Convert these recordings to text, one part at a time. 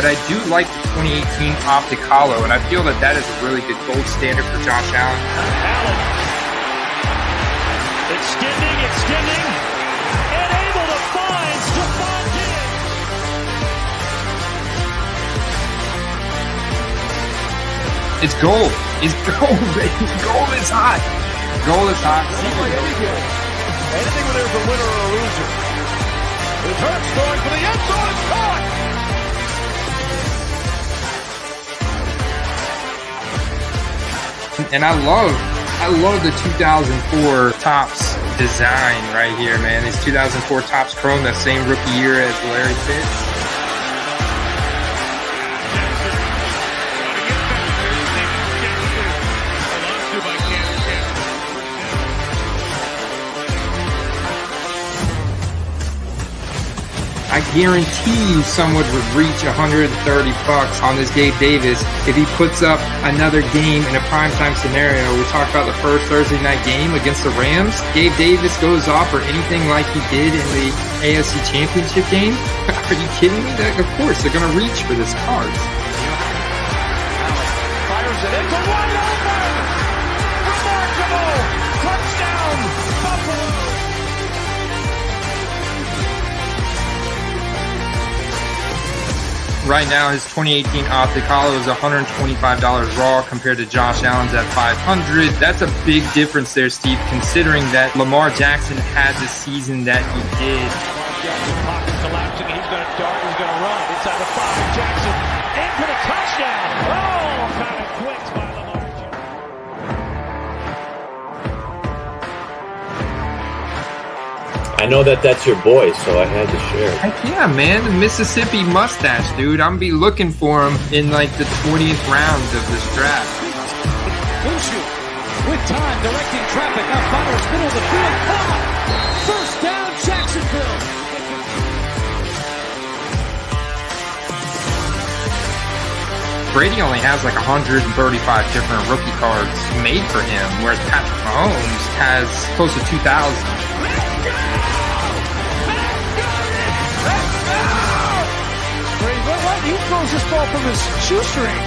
but I do like the 2018 Optic Hollow, and I feel that that is a really good gold standard for Josh Allen. Extending, and able to find Stephon Diggs. It's gold. It's gold. Gold is hot. Gold is hot. Anything where there's a winner or a loser. It hurts, going for the end zone. It's caught. And I love the 2004 Topps design right here, man. These 2004 Topps Chrome, that same rookie year as Larry Fitz. I guarantee you someone would reach $130 on this Gabe Davis if he puts up another game in a primetime scenario. We talked about the first Thursday night game against the Rams. Gabe Davis goes off or anything like he did in the AFC Championship game. Are you kidding me? Of course, they're going to reach for this card. Fires it into wide open. Remarkable. Touchdown, Buffalo. Right now, his 2018 Optic Hollow is $125 raw compared to Josh Allen's at $500. That's a big difference there, Steve, considering that Lamar Jackson had the season that he did. Pocket collapsing. He's going to dart. He's going to run. Inside the 5. Jackson in for the touchdown. Oh, kind of quick by Lamar Jackson. I know that that's your boy, so I had to share it. Heck yeah, man. The Mississippi mustache, dude. I'm going to be looking for him in like the 20th round of this draft. Bushu with time, directing traffic. Now fires middle of the field. First down, Jacksonville. Brady only has like 135 different rookie cards made for him, whereas Patrick Mahomes has close to 2,000. He throws this ball from his shoestring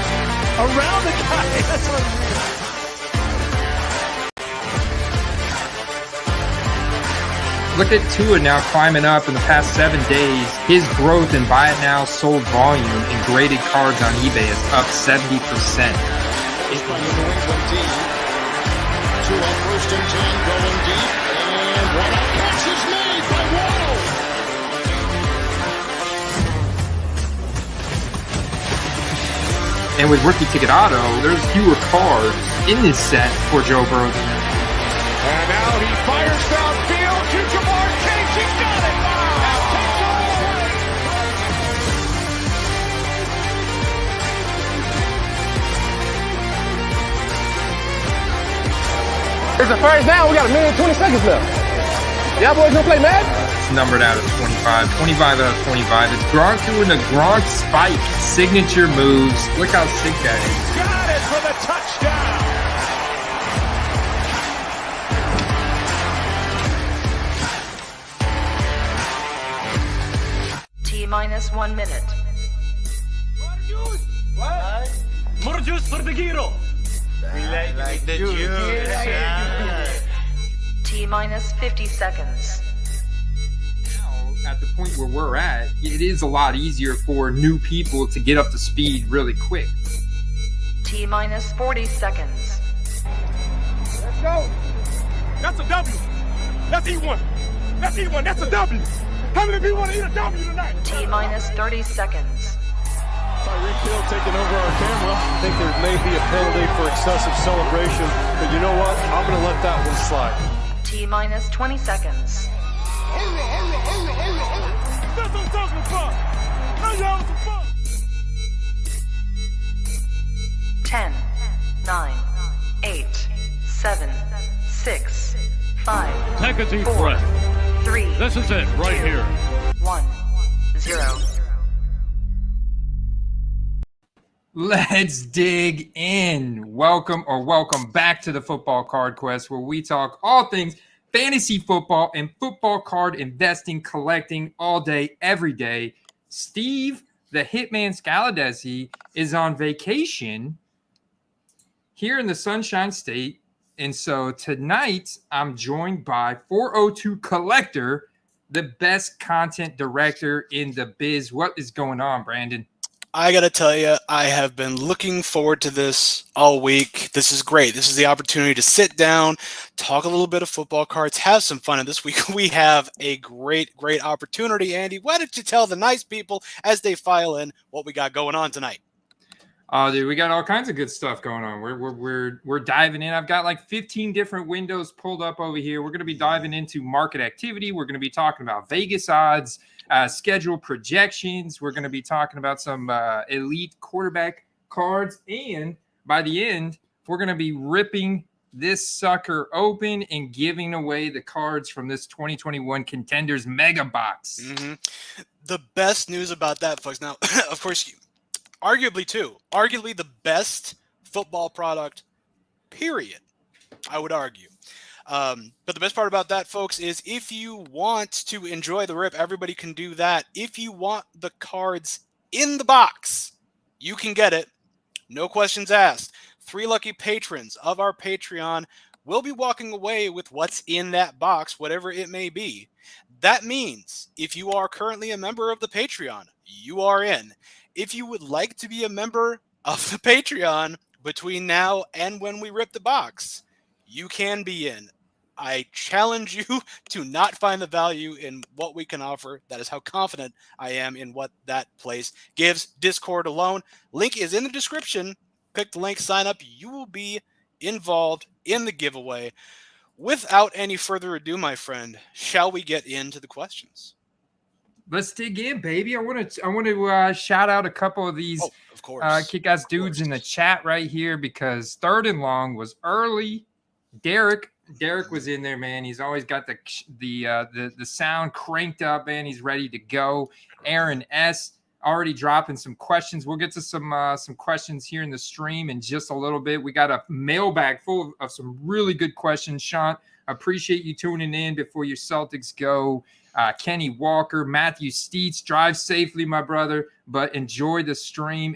around the guy. That's unreal. Look at Tua now climbing up in the past 7 days. His growth in buy it now, sold volume and graded cards on eBay is up 70%. It's by the New England team. Tua first and 10 going deep. And what a catch is made by Waddle. And with Rookie Ticket Auto, there's fewer cards in this set for Joe Burrow. And now he fires downfield to Jamar Chase. He's got it. Wow. Takes it It's a first down. We got 1:20 seconds left. Y'all boys gonna play Madden? It's numbered out of 25. 25 out of 25. It's Gronk doing the Gronk spike. Signature moves. Look how sick that is. got it for the touchdown. T-minus 1 minute. More juice for the gyro. Like the juice. T-minus 50 seconds. Now, at the point where we're at, it is a lot easier for new people to get up to speed really quick. T-minus 40 seconds. Let's go. That's a W. That's E1. That's E1. That's a W. How many people want to eat a W tonight? T-minus 30 seconds. Tyreek Hill taking over our camera. I think there may be a penalty for excessive celebration, but you know what? I'm going to let that one slide. T-minus 20 seconds. That's what I'm talking about. Now you having some fun. 10, 9, 8, 7, 6, 5, Take a deep 4, breath. 3, This is it right 2, here. 1, 0. Let's dig in. Welcome back to the Football Card Quest, where we talk all things fantasy football and football card investing, collecting all day, every day. Steve, the Hitman Scaladesi is on vacation here in the Sunshine State. And so tonight I'm joined by 402 Collector, the best content director in the biz. What is going on, Brandon? I got to tell you, I have been looking forward to this all week. This is great. This is the opportunity to sit down, talk a little bit of football cards, have some fun. And this week we have a great opportunity. Andy, why don't you tell the nice people as they file in what we got going on tonight? Oh, dude, we got all kinds of good stuff going on. We're diving in. I've got like 15 different windows pulled up over here. We're going to be diving into market activity. We're going to be talking about Vegas odds, schedule projections. We're going to be talking about some elite quarterback cards. And by the end, we're going to be ripping this sucker open and giving away the cards from this 2021 Contenders Mega Box. Mm-hmm. The best news about that, folks. Now, of course, arguably the best football product, period, I would argue. But the best part about that, folks, is if you want to enjoy the rip, everybody can do that. If you want the cards in the box, you can get it. No questions asked. 3 lucky patrons of our Patreon will be walking away with what's in that box, whatever it may be. That means if you are currently a member of the Patreon, you are in. If you would like to be a member of the Patreon between now and when we rip the box, you can be in. I challenge you to not find the value in what we can offer. That is how confident I am in what that place gives. Discord alone. Link is in the description. Click the link, sign up. You will be involved in the giveaway. Without any further ado, my friend, shall we get into the questions? Let's dig in, baby. I want to shout out a couple of these kick-ass dudes in the chat right here because Third and Long was early. Derek was in there, man. He's always got the sound cranked up, man. He's ready to go. Aaron S. already dropping some questions. We'll get to some questions here in the stream in just a little bit. We got a mailbag full of some really good questions. Sean, appreciate you tuning in before your Celtics go. Kenny Walker, Matthew Steets, drive safely, my brother, but enjoy the stream.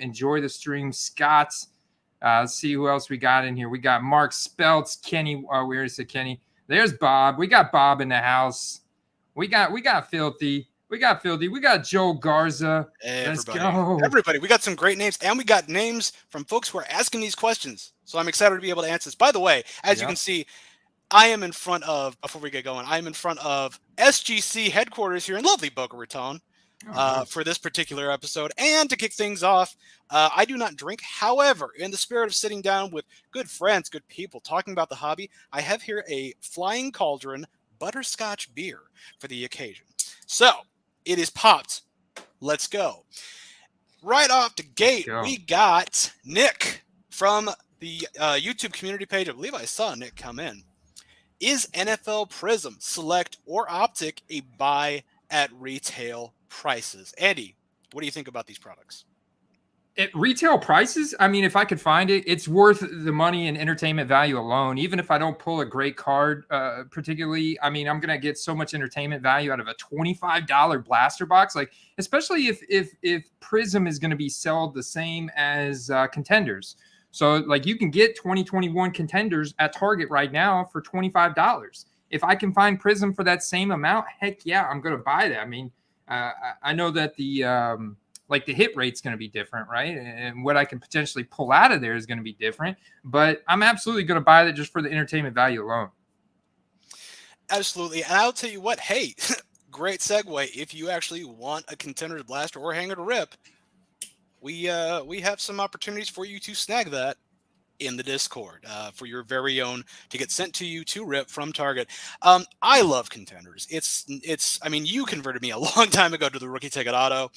Scott, let's see who else we got in here. We got Mark Speltz, Kenny. Where is it, Kenny? There's Bob. We got Bob in the house. We got Filthy. We got Joe Garza. Let's go. Everybody, we got some great names, and we got names from folks who are asking these questions. So I'm excited to be able to answer this. By the way, as you can see, I am in front of, before we get going, I am in front of SGC headquarters here in lovely Boca Raton for this particular episode. And to kick things off, I do not drink. However, in the spirit of sitting down with good friends, good people, talking about the hobby, I have here a Flying Cauldron butterscotch beer for the occasion. So, it is popped. Let's go. Right off the gate, we got Nick from the YouTube community page. I believe I saw Nick come in. Is NFL Prism Select or Optic a buy at retail prices? Andy, what do you think about these products? At retail prices, I mean, if I could find it, it's worth the money and entertainment value alone. Even if I don't pull a great card, particularly, I mean, I'm going to get so much entertainment value out of a $25 blaster box. Like, especially if Prism is going to be sold the same as Contenders. So, like, you can get 2021 Contenders at Target right now for $25. If I can find Prism for that same amount, heck yeah, I'm going to buy that. I mean, I know that the hit rate's going to be different, right? And what I can potentially pull out of there is going to be different. But I'm absolutely going to buy that just for the entertainment value alone. Absolutely. And I'll tell you what, hey, great segue. If you actually want a Contenders blaster or hanger to rip, we have some opportunities for you to snag that in the Discord for your very own to get sent to you to rip from Target. I love Contenders. I mean, you converted me a long time ago to the rookie ticket auto,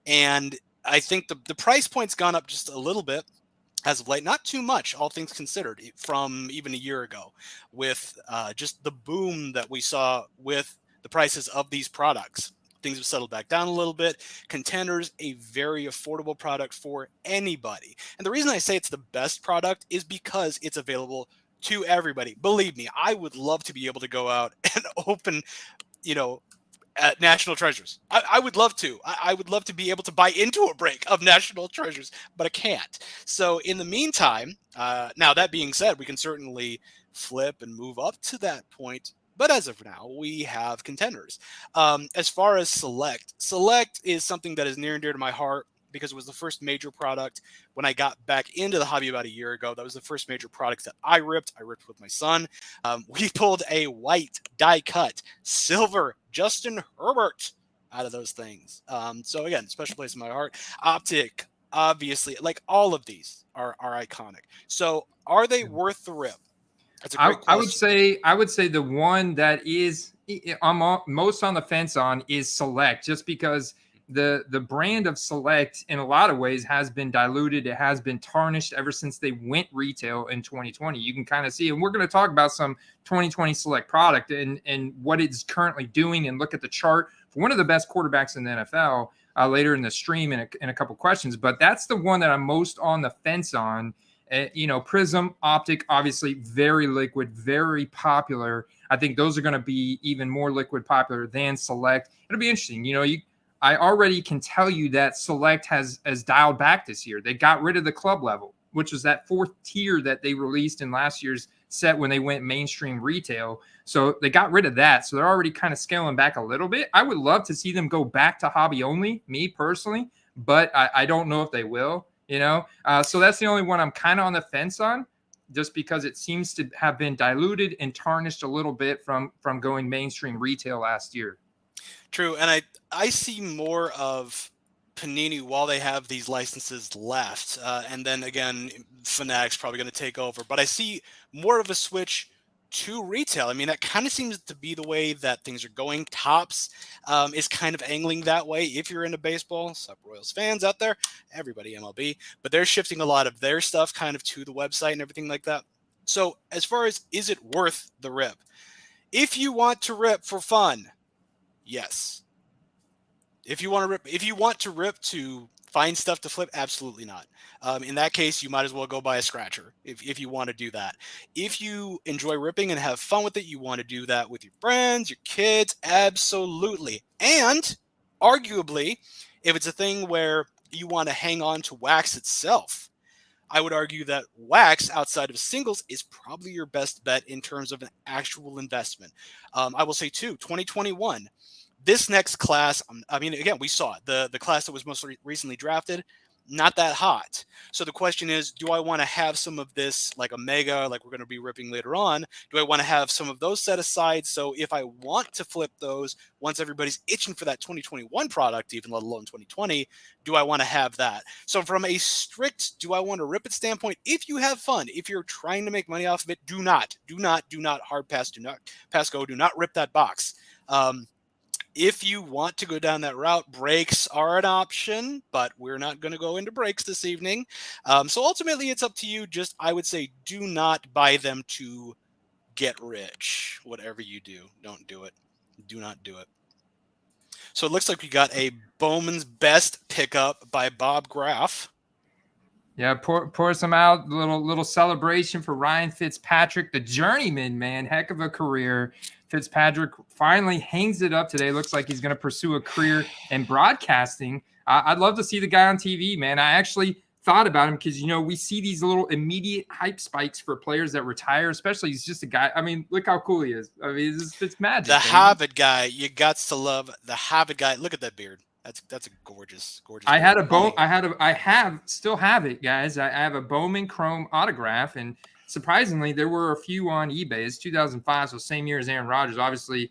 and I think the price point's gone up just a little bit as of late. Not too much, all things considered, from even a year ago with just the boom that we saw with the prices of these products. Things have settled back down a little bit. Contenders, a very affordable product for anybody. And the reason I say it's the best product is because it's available to everybody. Believe me, I would love to be able to go out and open, National Treasures. I would love to. I would love to be able to buy into a break of National Treasures, but I can't. So in the meantime, now that being said, we can certainly flip and move up to that point. But as of now, we have contenders. As far as Select is something that is near and dear to my heart because it was the first major product when I got back into the hobby about a year ago. That was the first major product that I ripped. I ripped with my son. We pulled a white die-cut silver Justin Herbert out of those things. So again, special place in my heart. Optic, obviously, like all of these are iconic. So are they worth the rip? That's a great question. I would say the one that is I'm most on the fence on is Select, just because the brand of Select in a lot of ways has been diluted. It has been tarnished ever since they went retail in 2020. You can kind of see, and we're going to talk about some 2020 Select product and what it's currently doing, and look at the chart for one of the best quarterbacks in the NFL later in the stream in a couple questions. But that's the one that I'm most on the fence on. Prism, Optic, obviously very liquid, very popular. I think those are going to be even more liquid popular than Select. It'll be interesting. I already can tell you that Select has dialed back this year. They got rid of the club level, which was that fourth tier that they released in last year's set when they went mainstream retail. So they got rid of that. So they're already kind of scaling back a little bit. I would love to see them go back to hobby only, me personally, but I don't know if they will. So that's the only one I'm kind of on the fence on, just because it seems to have been diluted and tarnished a little bit from going mainstream retail last year. True, and I see more of Panini while they have these licenses left, and then again, Fanatics probably going to take over. But I see more of a switch to retail. I mean, that kind of seems to be the way that things are going. Topps is kind of angling that way. If you're into baseball, sup Royals fans out there, everybody MLB, but they're shifting a lot of their stuff kind of to the website and everything like that. So as far as is it worth the rip? If you want to rip for fun, yes. If you want to rip to find stuff to flip, absolutely not. In that case, you might as well go buy a scratcher if you want to do that. If you enjoy ripping and have fun with it, you want to do that with your friends, your kids, absolutely. And arguably, if it's a thing where you want to hang on to wax itself, I would argue that wax outside of singles is probably your best bet in terms of an actual investment. I will say too, 2021, this next class, I mean, again, we saw it. The class that was most recently drafted, not that hot. So the question is, do I want to have some of this, like a mega, like we're going to be ripping later on? Do I want to have some of those set aside? So if I want to flip those, once everybody's itching for that 2021 product, even let alone 2020, do I want to have that? So from a strict, do I want to rip it standpoint, if you have fun, if you're trying to make money off of it, do not hard pass, do not pass go, do not rip that box. If you want to go down that route, breaks are an option, but we're not going to go into breaks this evening. So ultimately, it's up to you. Just, I would say, do not buy them to get rich. Whatever you do, don't do it. Do not do it. So it looks like we got a Bowman's Best pickup by Bob Graff. Yeah, pour some out. Little celebration for Ryan Fitzpatrick, the journeyman, man. Heck of a career. Fitzpatrick finally hangs it up today. Looks like he's going to pursue a career in broadcasting. I'd love to see the guy on TV, man. I actually thought about him because, we see these little immediate hype spikes for players that retire, especially he's just a guy. I mean, look how cool he is. I mean, it's magic. The Hobbit guy, you got to love the Hobbit guy. Look at that beard. That's a gorgeous. Still have it, guys. I have a Bowman Chrome autograph, and surprisingly, there were a few on eBay. It's 2005, so same year as Aaron Rodgers. Obviously,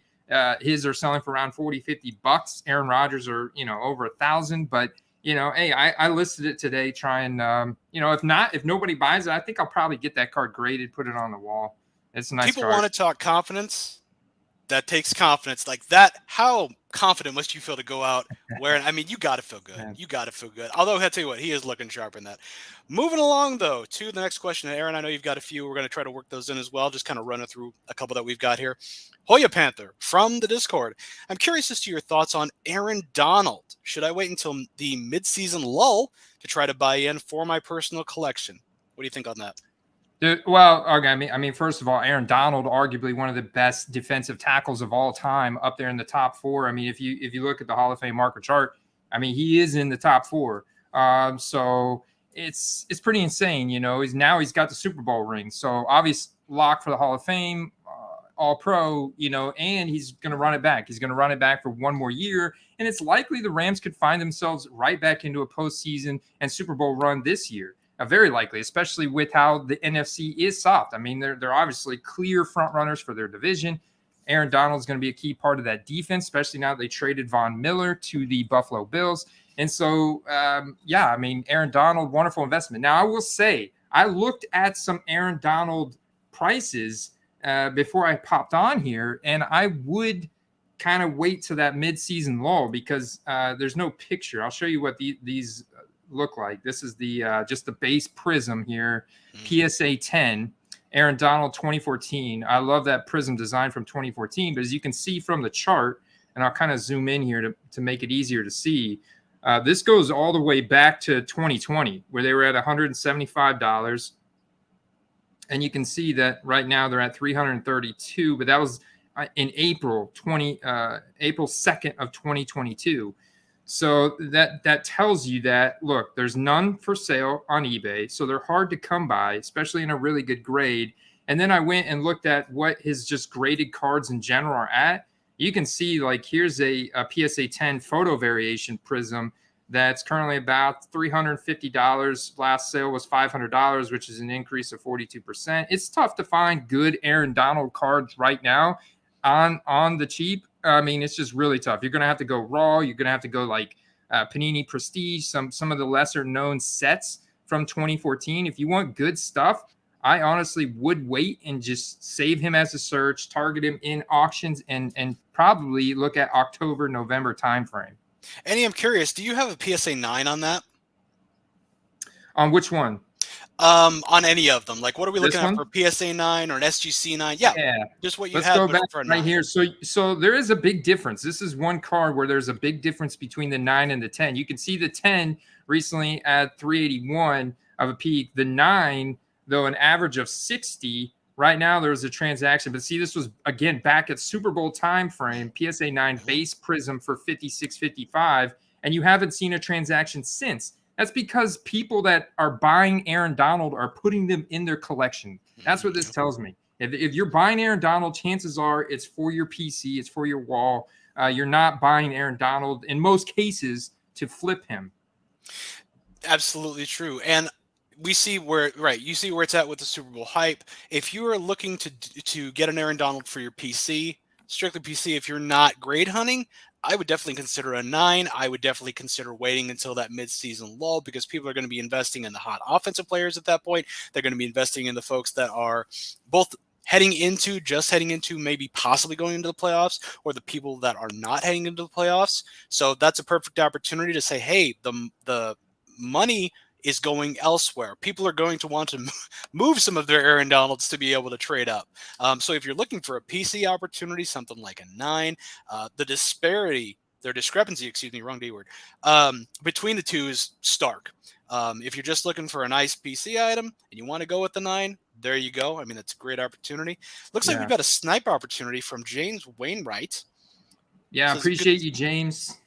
his are selling for around $40-$50. Aaron Rodgers are, over 1,000. But hey, I listed it today. Trying, if nobody buys it, I think I'll probably get that card graded, put it on the wall. It's a nice People card. want to talk confidence. That takes confidence. Like that, how confident must you feel to go out wearing? I mean, you got to feel good. Yeah. You got to feel good. Although, I'll tell you what, he is looking sharp in that. Moving along, though, to the next question. Aaron, I know you've got a few. We're going to try to work those in as well. Just kind of running through a couple that we've got here. Hoya Panther from the Discord. I'm curious as to your thoughts on Aaron Donald. Should I wait until the midseason lull to try to buy in for my personal collection? What do you think on that? Well, okay, I mean, first of all, Aaron Donald, arguably one of the best defensive tackles of all time, up there in the top 4. I mean, if you look at the Hall of Fame marker chart, I mean, he is in the top 4. So it's pretty insane. He's got the Super Bowl ring, so obvious lock for the Hall of Fame, All Pro. And he's going to run it back. He's going to run it back for one more year, and it's likely the Rams could find themselves right back into a postseason and Super Bowl run this year. Very likely, especially with how the NFC is soft. I mean, they're obviously clear front runners for their division. Aaron Donald is going to be a key part of that defense, especially now that they traded Von Miller to the Buffalo Bills. And so, I mean, Aaron Donald, wonderful investment. Now, I will say, I looked at some Aaron Donald prices before I popped on here, and I would kind of wait to that midseason lull because there's no picture. I'll show you what these look like. This is the just the base prism here, PSA 10, Aaron Donald 2014. I love that prism design from 2014, but as you can see from the chart, and I'll kind of zoom in here to make it easier to see, this goes all the way back to 2020 where they were at $175, and you can see that right now they're at $332, but that was in April 2nd of 2022. So that tells you that, look, there's none for sale on eBay, so they're hard to come by, especially in a really good grade. And then I went and looked at what his just graded cards in general are at. You can see, like, here's a PSA 10 photo variation prism that's currently about $350. Last sale was $500, which is an increase of 42%. It's tough to find good Aaron Donald cards right now on the cheap. I mean, it's just really tough. You're going to have to go raw. You're going to have to go like Panini Prestige, some of the lesser known sets from 2014. If you want good stuff, I honestly would wait and just save him as a search, target him in auctions, and probably look at October, November timeframe. Andy, I'm curious, do you have a PSA 9 on that? On which one? On any of them. Like, what are we looking one? at for PSA 9 or an SGC 9? Yeah. Just what you Let's had go back for a right 9. here. So there is a big difference. This is one card where there's a big difference between the 9 and the 10. You can see the 10 recently at 381 of a peak. The 9, though, an average of 60. Right now, there's a transaction. But see, this was, again, back at Super Bowl time frame, PSA 9 base prism for $56.55. And you haven't seen a transaction since. That's because people that are buying Aaron Donald are putting them in their collection. That's what this tells me. If you're buying Aaron Donald, chances are it's for your PC, it's for your wall. You're not buying Aaron Donald, in most cases, to flip him. Absolutely true. And we see where, you see where it's at with the Super Bowl hype. If you are looking to get an Aaron Donald for your PC, strictly PC, if you're not grade hunting, I would definitely consider a 9. I would definitely consider waiting until that mid-season lull because people are going to be investing in the hot offensive players at that point. They're going to be investing in the folks that are both heading into, maybe possibly going into the playoffs, or the people that are not heading into the playoffs. So that's a perfect opportunity to say, hey, the money is going elsewhere. People are going to want to move some of their Aaron Donalds to be able to trade up. So if you're looking for a PC opportunity, something like a 9, the discrepancy, wrong D word, between the two is stark. If you're just looking for a nice PC item and you want to go with the 9, there you go. I mean, that's a great opportunity. Looks like we've got a snipe opportunity from James Wainwright. Yeah, appreciate you, James.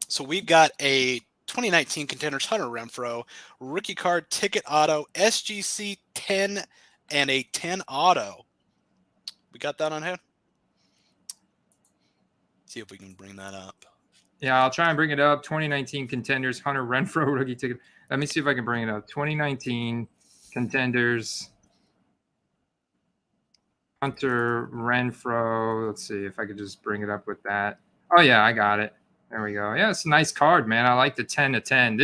So we've got a 2019 Contenders Hunter Renfro rookie card ticket auto SGC 10 and a 10 auto. We got that on hand. See if we can bring that up. Yeah, I'll try and bring it up. 2019 Contenders Hunter Renfro rookie ticket. Let me see if I can bring it up. 2019 Contenders Hunter Renfro. Let's see if I could just bring it up with that. Oh yeah, I got it. There we go. Yeah, it's a nice card, man. I like the 10 of 10.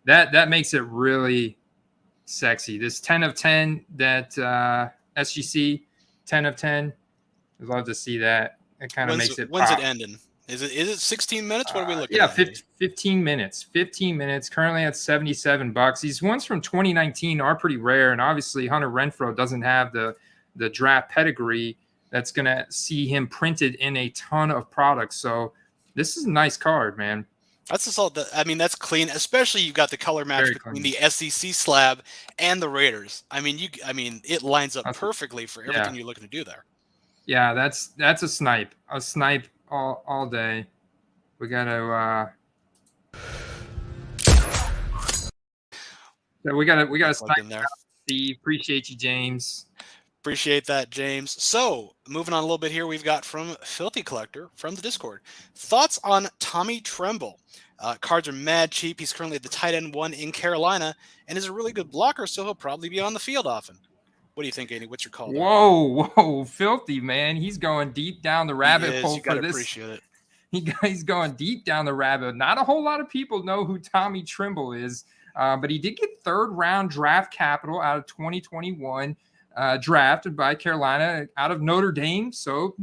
That makes it really sexy. This 10 of 10, that SGC 10 of 10. I'd love to see that. It kind of makes it. When's pop. it ending? Is it 16 minutes? What are we looking at? Yeah, 15 minutes. 15 minutes. Currently at $77. These ones from 2019 are pretty rare, and obviously Hunter Renfro doesn't have the draft pedigree that's going to see him printed in a ton of products. So this is a nice card, man. That's assault. I mean, that's clean. Especially you've got the color match Very between clean. the SEC slab and the Raiders. I mean, it lines up That's, perfectly for yeah, everything you're looking to do there. yeah. That's a snipe all day. We gotta. So we gotta Plug snipe in there. Steve. Appreciate you, James. Appreciate that, James. So, moving on a little bit here, we've got from Filthy Collector from the Discord. Thoughts on Tommy Tremble? Cards are mad cheap. He's currently at the tight end 1 in Carolina and is a really good blocker, so he'll probably be on the field often. What do you think, Andy? What's your call there? Whoa, Filthy, man. He's going deep down the rabbit hole You for gotta this. appreciate it. He's going deep down the rabbit. Not a whole lot of people know who Tommy Tremble is, but he did get 3rd round draft capital out of 2021. Drafted by Carolina out of Notre Dame, so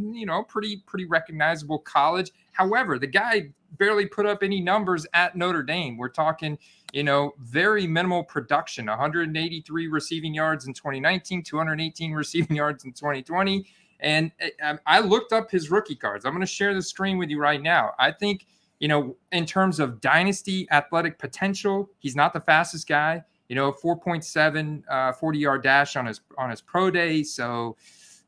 pretty recognizable college. However, the guy barely put up any numbers at Notre Dame. We're talking, very minimal production: 183 receiving yards in 2019, 218 receiving yards in 2020. And I looked up his rookie cards. I'm going to share the screen with you right now. I think, in terms of dynasty athletic potential, he's not the fastest guy. 4.7 40-yard dash on his pro day. So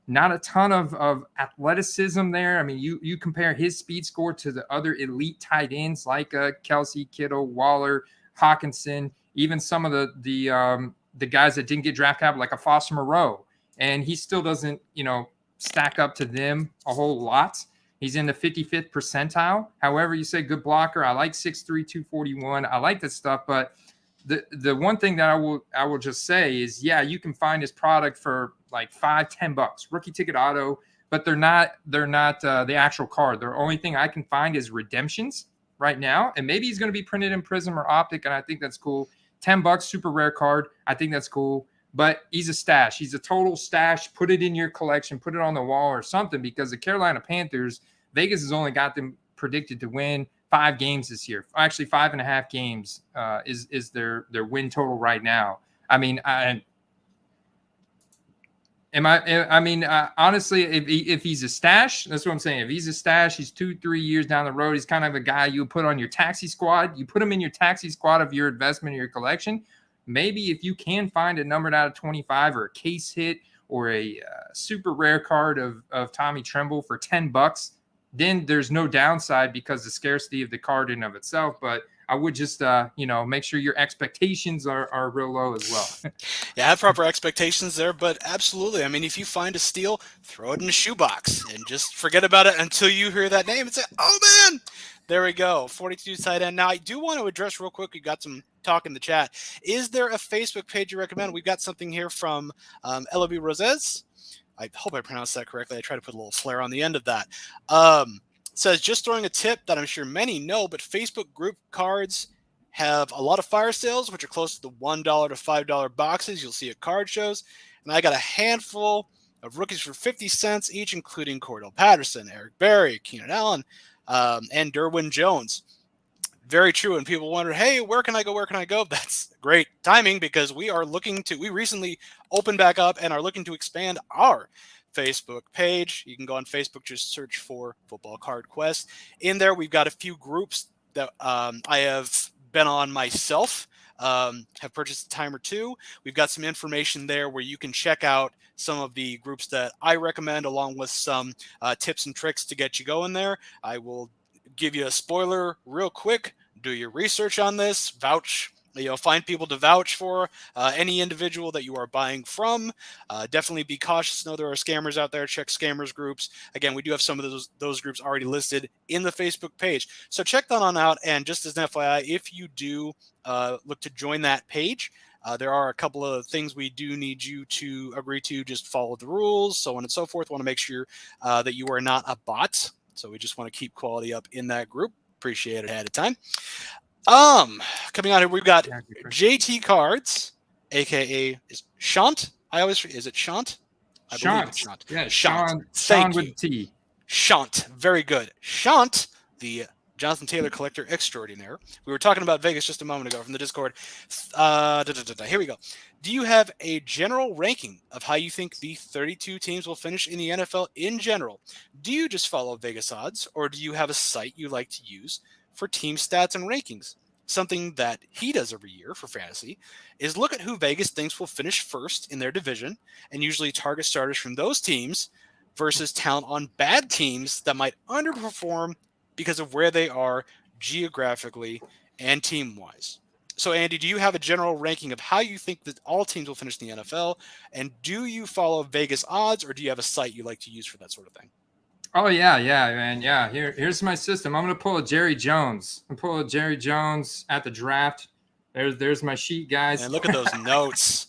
not a ton of athleticism there. I mean, you compare his speed score to the other elite tight ends like Kelsey, Kittle, Waller, Hawkinson, even some of the guys that didn't get draft capital like a Foster Moreau, and he still doesn't stack up to them a whole lot. He's in the 55th percentile. However, you say good blocker. I like 6'3", 241. I like this stuff, but the one thing that I will just say is, yeah, you can find his product for like $5-10, rookie ticket auto, but they're not the actual card. The only thing I can find is redemptions right now, and maybe he's going to be printed in Prism or Optic, and I think that's cool. $10, super rare card. I think that's cool, but he's a stash. He's a total stash. Put it in your collection, put it on the wall or something, because the Carolina Panthers, Vegas has only got them predicted to win 5 games this year. Actually, 5.5 games is their win total right now. I mean, honestly, if he's a stash, that's what I'm saying. If he's a stash, he's 2-3 years down the road. He's kind of a guy you put on your taxi squad. You put him in your taxi squad of your investment or your collection. Maybe if you can find a numbered out of 25 or a case hit or a super rare card of Tommy Tremble for $10, then there's no downside because the scarcity of the card in of itself. But I would just, make sure your expectations are real low as well. Yeah, have proper expectations there, but absolutely. I mean, if you find a steal, throw it in a shoebox and just forget about it until you hear that name and say, oh, man, there we go. 42 tight end. Now, I do want to address real quick. We got some talk in the chat. Is there a Facebook page you recommend? We've got something here from Eloby Rosez. I hope I pronounced that correctly. I try to put a little flair on the end of that. Says, just throwing a tip that I'm sure many know, but Facebook group cards have a lot of fire sales, which are close to the $1 to $5 boxes you'll see at card shows. And I got a handful of rookies for 50 cents each, including Cordell Patterson, Eric Berry, Keenan Allen, and Derwin Jones. Very true. And people wonder, hey, where can I go? Where can I go? That's great timing, because we recently opened back up and are looking to expand our Facebook page. You can go on Facebook, just search for Football Card Quest. In there, we've got a few groups that I have been on myself, have purchased a time or two. We've got some information there where you can check out some of the groups that I recommend, along with some tips and tricks to get you going there. I will give you a spoiler real quick. Do your research on this. Find people to vouch for any individual that you are buying from. Definitely be cautious. Know there are scammers out there. Check scammers groups. Again, we do have some of those groups already listed in the Facebook page. So check that on out. And just as an FYI, if you do look to join that page, there are a couple of things we do need you to agree to. Just follow the rules, so on and so forth. Want to make sure that you are not a bot. So we just want to keep quality up in that group. Appreciate it ahead of time. Coming on here, we've got JT Cards, aka is Shant. Is it Shant? I believe it's Shant. Yeah, Shant. Sean with T. Shant. Very good. Shant, the Jonathan Taylor collector extraordinaire. We were talking about Vegas just a moment ago from the Discord. Here we go. Do you have a general ranking of how you think the 32 teams will finish in the NFL in general? Do you just follow Vegas odds, or do you have a site you like to use for team stats and rankings. Something that he does every year for fantasy is look at who Vegas thinks will finish first in their division and usually target starters from those teams versus talent on bad teams that might underperform because of where they are geographically and team-wise. So, Andy, do you have a general ranking of how you think that all teams will finish in the NFL? And do you follow Vegas odds, or do you have a site you like to use for that sort of thing? Oh yeah, man. Yeah, here's my system. I'm gonna pull a Jerry Jones. I'm pull a Jerry Jones at the draft. There's my sheet, guys. And look at those notes.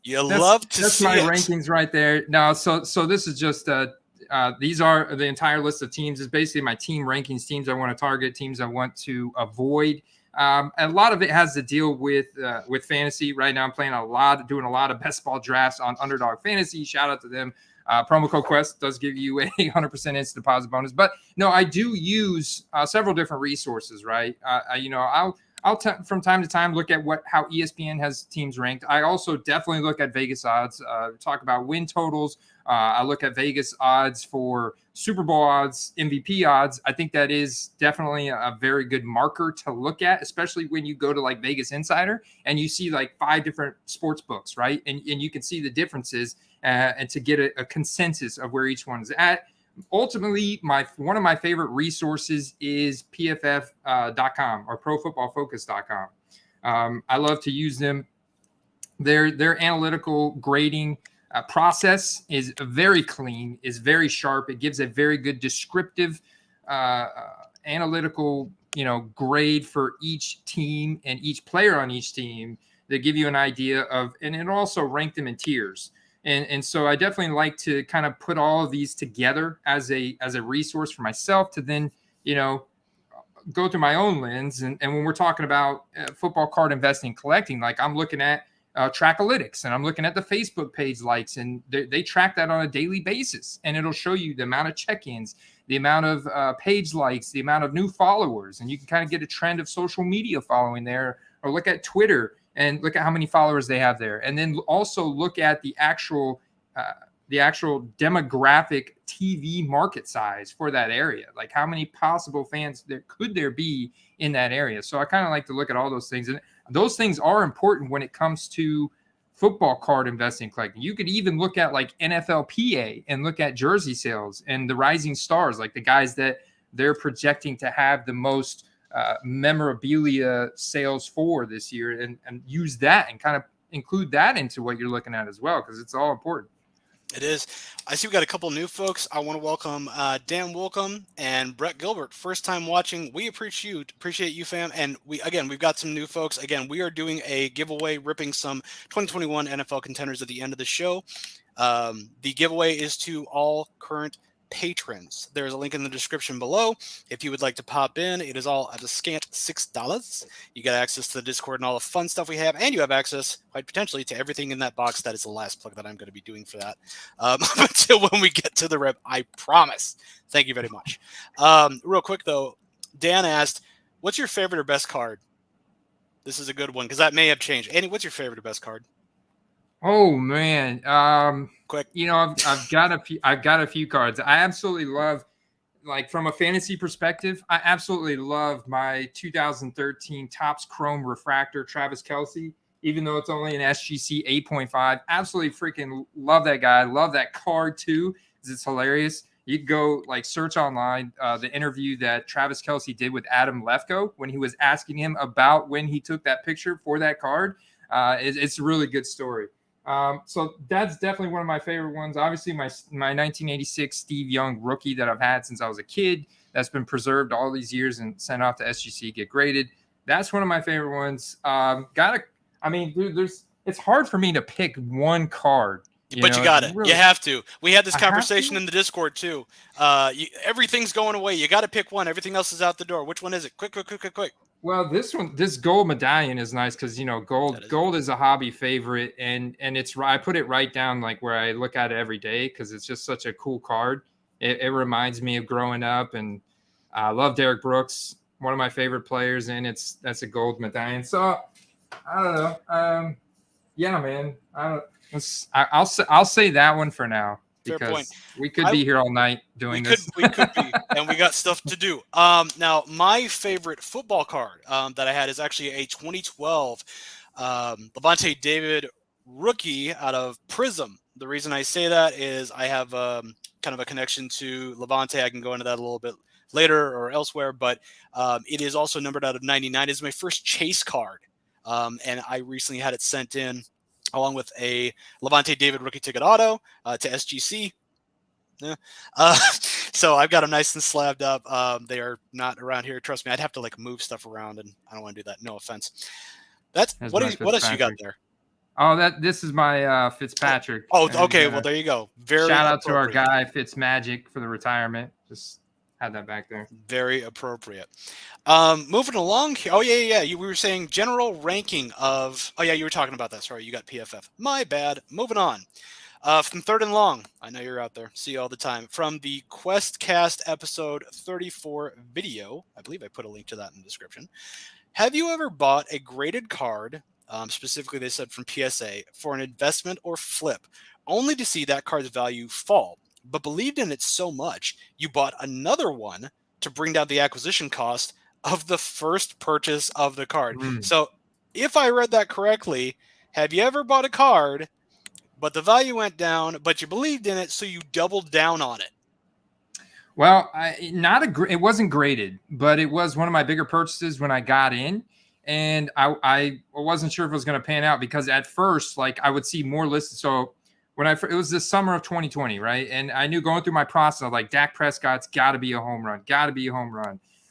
You love to see my it. rankings right there. No, so this is just these are the entire list of teams. Is basically my team rankings, teams I want to target, teams I want to avoid. A lot of it has to deal with fantasy. Right now, I'm playing doing a lot of best ball drafts on Underdog Fantasy. Shout out to them. Promo code Quest does give you a 100% instant deposit bonus. But no, I do use several different resources. Right? I'll from time to time look at how ESPN has teams ranked. I also definitely look at Vegas odds. Talk about win totals. I look at Vegas odds for Super Bowl odds, MVP odds. I think that is definitely a very good marker to look at, especially when you go to like Vegas Insider and you see like 5 different sports books, right? And you can see the differences and to get a consensus of where each one is at. Ultimately, one of my favorite resources is PFF.com or ProFootballFocus.com. I love to use them. Their analytical grading process is very clean, is very sharp. It gives a very good descriptive analytical grade for each team and each player on each team. They give you an idea of, and it also rank them in tiers. And so I definitely like to kind of put all of these together as a resource for myself to then, go through my own lens. And when we're talking about football card investing, collecting, like I'm looking at Trackalytics and I'm looking at the Facebook page likes, and they track that on a daily basis. And it'll show you the amount of check-ins, the amount of page likes, the amount of new followers. And you can kind of get a trend of social media following there, or look at Twitter and look at how many followers they have there. And then also look at the actual demographic TV market size for that area. Like how many possible fans could there be in that area? So I kind of like to look at all those things. And those things are important when it comes to football card investing collecting. You could even look at like NFLPA and look at jersey sales and the rising stars, like the guys that they're projecting to have the most memorabilia sales for this year, and use that and kind of include that into what you're looking at as well, because it's all important. It is. I see we got a couple new folks. I want to welcome Dan Wolcombe and Brett Gilbert. First time watching. We appreciate you, fam. And we've got some new folks. Again, we are doing a giveaway, ripping some 2021 NFL contenders at the end of the show. The giveaway is to all current patrons. There's a link in the description below if you would like to pop in. It is all at a scant $6. You get access to the Discord and all the fun stuff we have, and you have access quite potentially to everything in that box. That is the last plug that I'm going to be doing for that until when we get to the rip, I promise. Thank you very much. Real quick though, Dan asked, what's your favorite or best card? This is a good one because that may have changed. Andy, what's your favorite or best card? Oh man. Quick. I've got a few cards. I absolutely love, like from a fantasy perspective, I absolutely love my 2013 Topps Chrome Refractor Travis Kelce, even though it's only an SGC 8.5. Absolutely freaking love that guy. Love that card too, because it's hilarious. You can go like search online the interview that Travis Kelce did with Adam Lefkoe when he was asking him about when he took that picture for that card. It's a really good story. So that's definitely one of my favorite ones. Obviously, my 1986 Steve Young rookie that I've had since I was a kid, that's been preserved all these years and sent off to SGC, get graded. That's one of my favorite ones. It's hard for me to pick one card. But you got it. Really, you have to. We had this conversation in the Discord too. Everything's going away. You got to pick one. Everything else is out the door. Which one is it? Quick. Well, this gold medallion is nice because gold is a hobby favorite, and I put it right down like where I look at it every day because it's just such a cool card. It reminds me of growing up, and I love Derek Brooks, one of my favorite players, and that's a gold medallion. So I don't know. Yeah, man. I'll say that one for now. Fair point. because we could be here all night doing this. We could be, and we got stuff to do. Now, my favorite football card that I had is actually a 2012 Levante David rookie out of Prism. The reason I say that is I have kind of a connection to Levante. I can go into that a little bit later or elsewhere, but it is also numbered out of 99. It's my first chase card, and I recently had it sent in along with a Levante David rookie ticket auto to SGC. Yeah. So I've got them nice and slabbed up. They are not around here. Trust me, I'd have to like move stuff around, and I don't want to do that. No offense. That's what else you got there? Oh, this is my Fitzpatrick. Oh, okay. Well, there you go. Very shout out to our guy Fitzmagic for the retirement. Just had that back there. Very appropriate. Moving along here. Oh yeah. We were saying general ranking of. Oh yeah, you were talking about that. Sorry, you got PFF. My bad. Moving on. From Third and Long, I know you're out there. See you all the time. From the QuestCast episode 34 video, I believe I put a link to that in the description. Have you ever bought a graded card? Specifically, they said from PSA, for an investment or flip, only to see that card's value fall, but believed in it so much, you bought another one to bring down the acquisition cost of the first purchase of the card. So if I read that correctly, have you ever bought a card, but the value went down, but you believed in it, so you doubled down on it? Well, it wasn't graded, but it was one of my bigger purchases when I got in. And I wasn't sure if it was going to pan out because at first, like I would see more listed. So it was the summer of 2020, right? And I knew going through my process, like Dak Prescott's got to be a home run,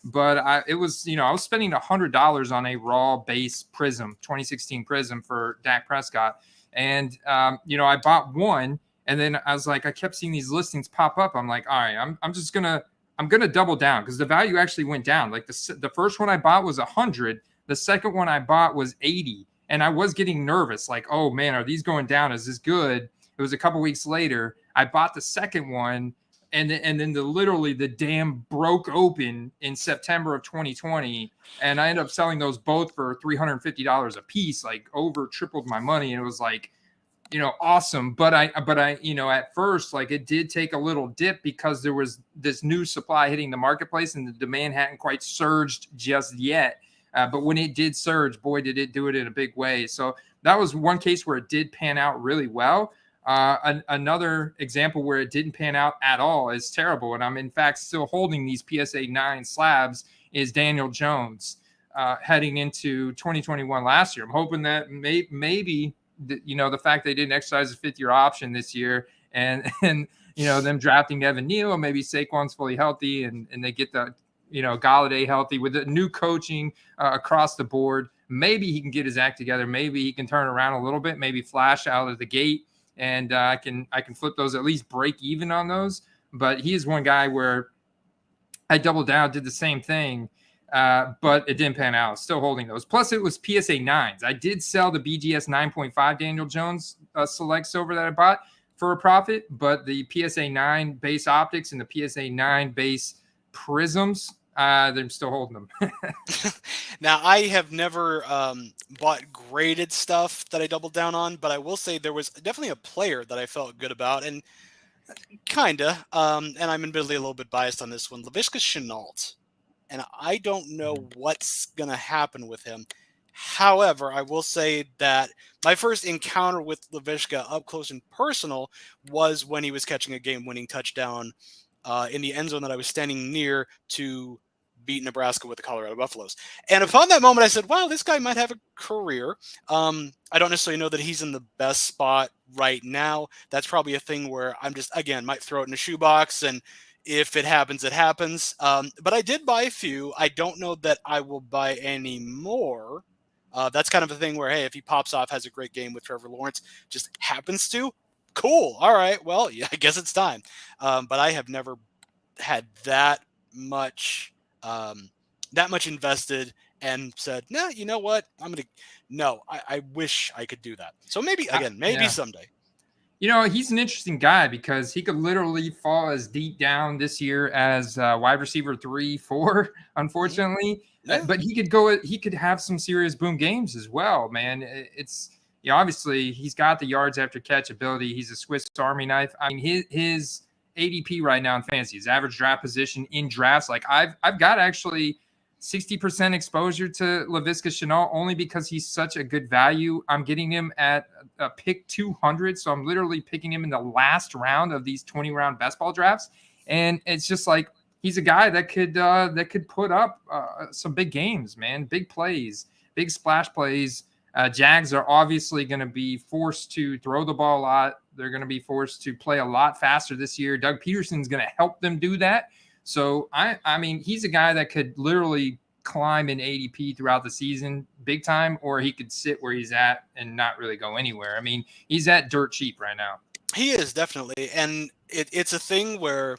But I was spending $100 on a raw base Prism, 2016 Prism for Dak Prescott. And, I bought one and then I was like, I kept seeing these listings pop up. I'm like, all right, I'm going to double down because the value actually went down. Like the first one I bought was 100. The second one I bought was 80, and I was getting nervous. Like, oh man, are these going down? Is this good? It was a couple weeks later. I bought the second one, and then literally the dam broke open in September of 2020, and I ended up selling those both for $350 a piece, like over tripled my money. And it was like, awesome. But I, at first, like it did take a little dip because there was this new supply hitting the marketplace, and the demand hadn't quite surged just yet. But when it did surge, boy, did it do it in a big way. So that was one case where it did pan out really well. Another example where it didn't pan out at all is terrible. And I'm, in fact, still holding these PSA 9 slabs is Daniel Jones heading into 2021 last year. I'm hoping that maybe, the fact they didn't exercise a fifth-year option this year and them drafting Evan Neal, maybe Saquon's fully healthy and they get the Galladay healthy with the new coaching across the board. Maybe he can get his act together. Maybe he can turn around a little bit, maybe flash out of the gate. And I can flip those, at least break even on those. But he is one guy where I doubled down, did the same thing, but it didn't pan out. Still holding those. Plus, it was PSA 9s. I did sell the BGS 9.5 Daniel Jones Select Silver that I bought for a profit, but the PSA 9 base optics and the PSA 9 base Prisms, they're still holding them. Now, I have never bought graded stuff that I doubled down on, but I will say there was definitely a player that I felt good about, and kinda, and I'm admittedly a little bit biased on this one, Laviska Shenault. And I don't know what's going to happen with him. However, I will say that my first encounter with Laviska up close and personal was when he was catching a game-winning touchdown in the end zone that I was standing near to beat Nebraska with the Colorado Buffaloes. And upon that moment, I said, wow, this guy might have a career. I don't necessarily know that he's in the best spot right now. That's probably a thing where I'm just, again, might throw it in a shoebox, and if it happens, it happens. But I did buy a few. I don't know that I will buy any more. That's kind of a thing where, hey, if he pops off, has a great game with Trevor Lawrence, just happens to, cool. All right, well, yeah, I guess it's time. But I have never had that much invested and said, nah, you know what? I wish I could do that. So maybe someday. He's an interesting guy because he could literally fall as deep down this year as wide receiver 3-4, unfortunately. Yeah. But he could have some serious boom games as well, man. Yeah, obviously he's got the yards after catch ability. He's a Swiss Army knife. I mean, his ADP right now in fantasy, his average draft position in drafts, like I've got actually 60% exposure to Laviska Shenault only because he's such a good value. I'm getting him at a pick 200, so I'm literally picking him in the last round of these 20-round best ball drafts, and it's just like he's a guy that could put up some big games, man, big plays, big splash plays. Jags are obviously going to be forced to throw the ball a lot. They're going to be forced to play a lot faster this year. Doug Peterson's going to help them do that. So, I mean, he's a guy that could literally climb in ADP throughout the season big time, or he could sit where he's at and not really go anywhere. I mean, he's at dirt cheap right now. He is definitely. And it's a thing where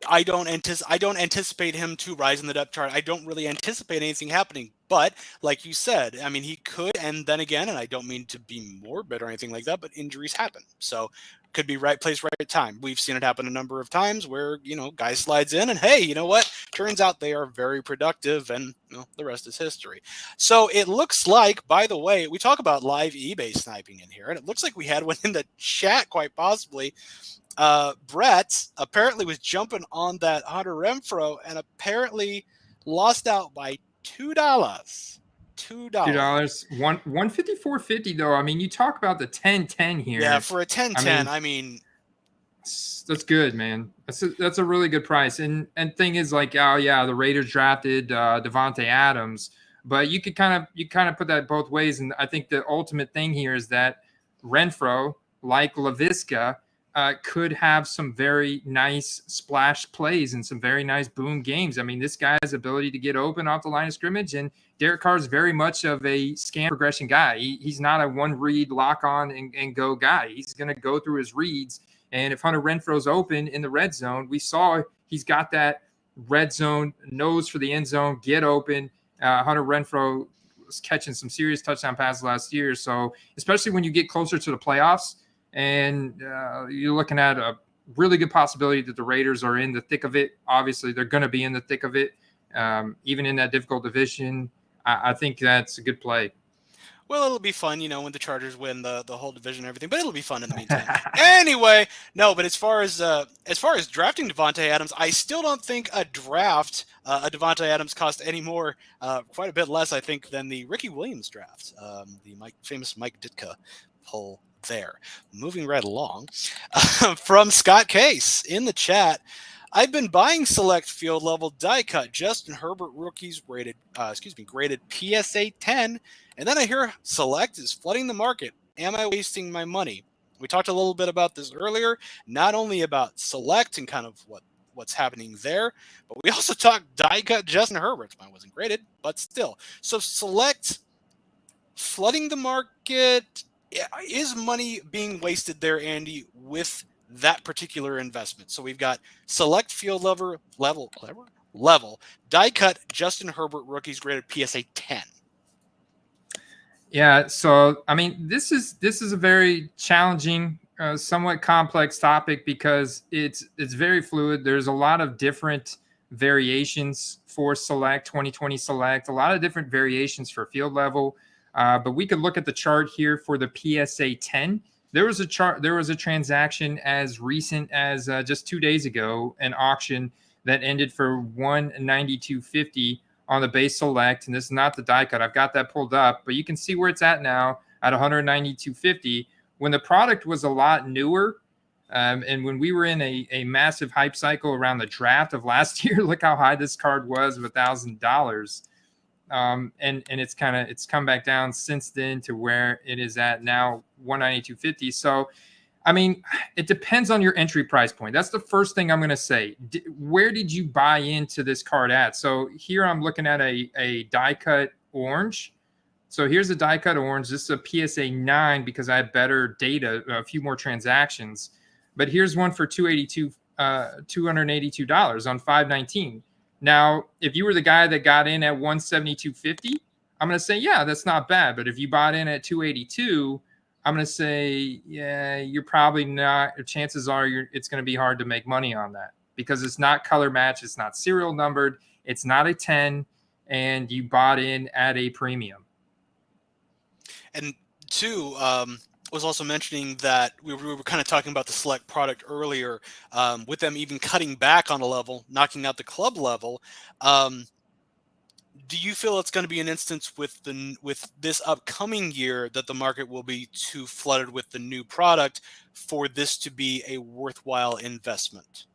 I don't anticipate him to rise in the depth chart. I don't really anticipate anything happening. But like you said, I mean, he could. And then again, and I don't mean to be morbid or anything like that, but injuries happen. So could be right place, right time. We've seen it happen a number of times where, guy slides in and, hey, you know what? Turns out they are very productive, and the rest is history. So it looks like, by the way, we talk about live eBay sniping in here, and it looks like we had one in the chat quite possibly. Brett apparently was jumping on that Hunter Renfrow and apparently lost out by $2. $2. $154.50 though. I mean, you talk about the 10-10 here. Yeah, for a 10-10, I mean that's good, man. That's a really good price. And thing is, like, oh yeah, the Raiders drafted Devontae Adams, but you kind of put that both ways. And I think the ultimate thing here is that Renfrow, like Laviska, could have some very nice splash plays and some very nice boom games. I mean, this guy's ability to get open off the line of scrimmage, and Derek Carr is very much of a scan progression guy. He's not a one read lock on and go guy. He's going to go through his reads. And if Hunter Renfrow's open in the red zone, we saw he's got that red zone nose for the end zone, get open. Hunter Renfrow was catching some serious touchdown passes last year. So especially when you get closer to the playoffs, and you're looking at a really good possibility that the Raiders are in the thick of it. Obviously, they're going to be in the thick of it, even in that difficult division. I think that's a good play. Well, it'll be fun, when the Chargers win the whole division and everything, but it'll be fun in the meantime. Anyway, no, but as far as drafting Devontae Adams, I still don't think a Devontae Adams cost any more, quite a bit less, I think, than the Ricky Williams draft, the famous Mike Ditka poll there. Moving right along, from Scott Case in the chat, I've been buying select field level die cut Justin Herbert rookies graded PSA 10, and then I hear select is flooding the market. Am I wasting my money? We talked a little bit about this earlier, not only about select and kind of what's happening there, but we also talked die cut Justin Herbert. Mine wasn't graded, but still. So select flooding the market. Is money being wasted there, Andy, with that particular investment? So we've got select field level die cut Justin Herbert rookies graded PSA 10. Yeah, so I mean, this is a very challenging, somewhat complex topic because it's very fluid. There's a lot of different variations for select 2020 select, a lot of different variations for field level. But we could look at the chart here for the PSA 10. There was a transaction as recent as just 2 days ago, an auction that ended for $192.50 on the base select. And this is not the die cut. I've got that pulled up, but you can see where it's at now at $192.50. When the product was a lot newer, and when we were in a massive hype cycle around the draft of last year, look how high this card was of $1,000. And it's come back down since then to where it is at now, $192.50. So, I mean, it depends on your entry price point. That's the first thing I'm going to say. Where did you buy into this card at? So here I'm looking at a die cut orange. So here's a die cut orange. This is a PSA 9 because I have better data, a few more transactions. But here's one for $282 on 5/19. Now, if you were the guy that got in at $172.50, I'm going to say, yeah, that's not bad. But if you bought in at $282, I'm going to say, yeah, you're probably not. Chances are it's going to be hard to make money on that because it's not color match. It's not serial numbered. It's not a 10, and you bought in at a premium. And too, was also mentioning that we were kind of talking about the select product earlier, with them even cutting back on a level, knocking out the club level. Do you feel it's going to be an instance with this upcoming year that the market will be too flooded with the new product for this to be a worthwhile investment?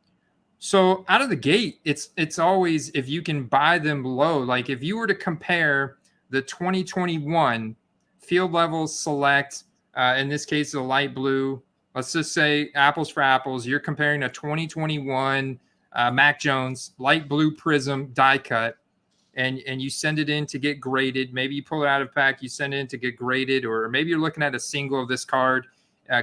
So out of the gate, it's always, if you can buy them low, like if you were to compare the 2021 field level select, in this case, the light blue, let's just say apples for apples, you're comparing a 2021 Mac Jones light blue prism die cut, and you send it in to get graded. Maybe you pull it out of pack, you send it in to get graded, or maybe you're looking at a single of this card,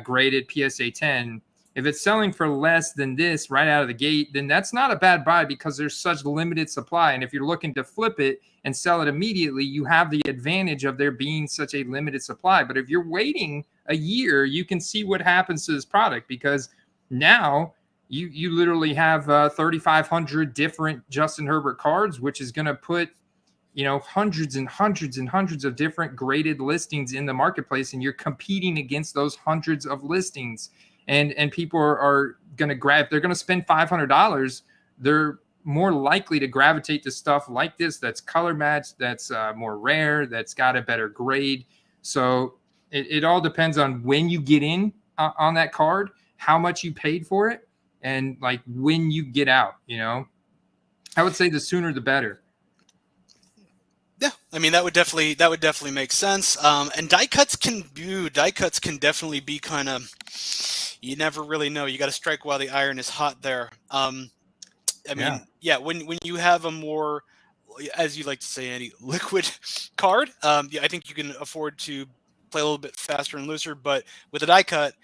graded PSA 10. If it's selling for less than this right out of the gate, then that's not a bad buy because there's such limited supply. And if you're looking to flip it and sell it immediately, you have the advantage of there being such a limited supply. But if you're waiting a year, you can see what happens to this product, because now you literally have 3,500 different Justin Herbert cards, which is going to put, you know, hundreds and hundreds and hundreds of different graded listings in the marketplace, and you're competing against those hundreds of listings. And people are going to grab, they're going to spend $500. They're more likely to gravitate to stuff like this, that's color matched, that's more rare, that's got a better grade. So it all depends on when you get in on that card, how much you paid for it, and like when you get out. You know, I would say the sooner the better. Yeah, I mean that would definitely make sense. And die cuts can definitely be kind of, you never really know. You got to strike while the iron is hot there. I mean, yeah, when you have a more, as you like to say, Andy, liquid card, I think you can afford to play a little bit faster and looser. But with a die cut,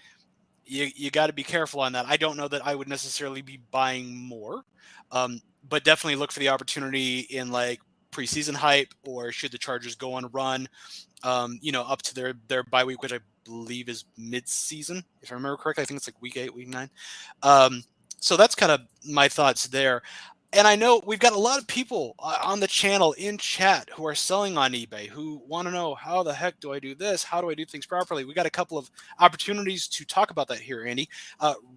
you got to be careful on that. I don't know that I would necessarily be buying more, but definitely look for the opportunity in like preseason hype, or should the Chargers go on a run, up to their bye week, which I believe is mid-season, if I remember correctly. I think it's like week 8, week 9. So that's kind of my thoughts there. And I know we've got a lot of people on the channel in chat who are selling on eBay, who want to know, how the heck do I do this? How do I do things properly? We got a couple of opportunities to talk about that here, Andy.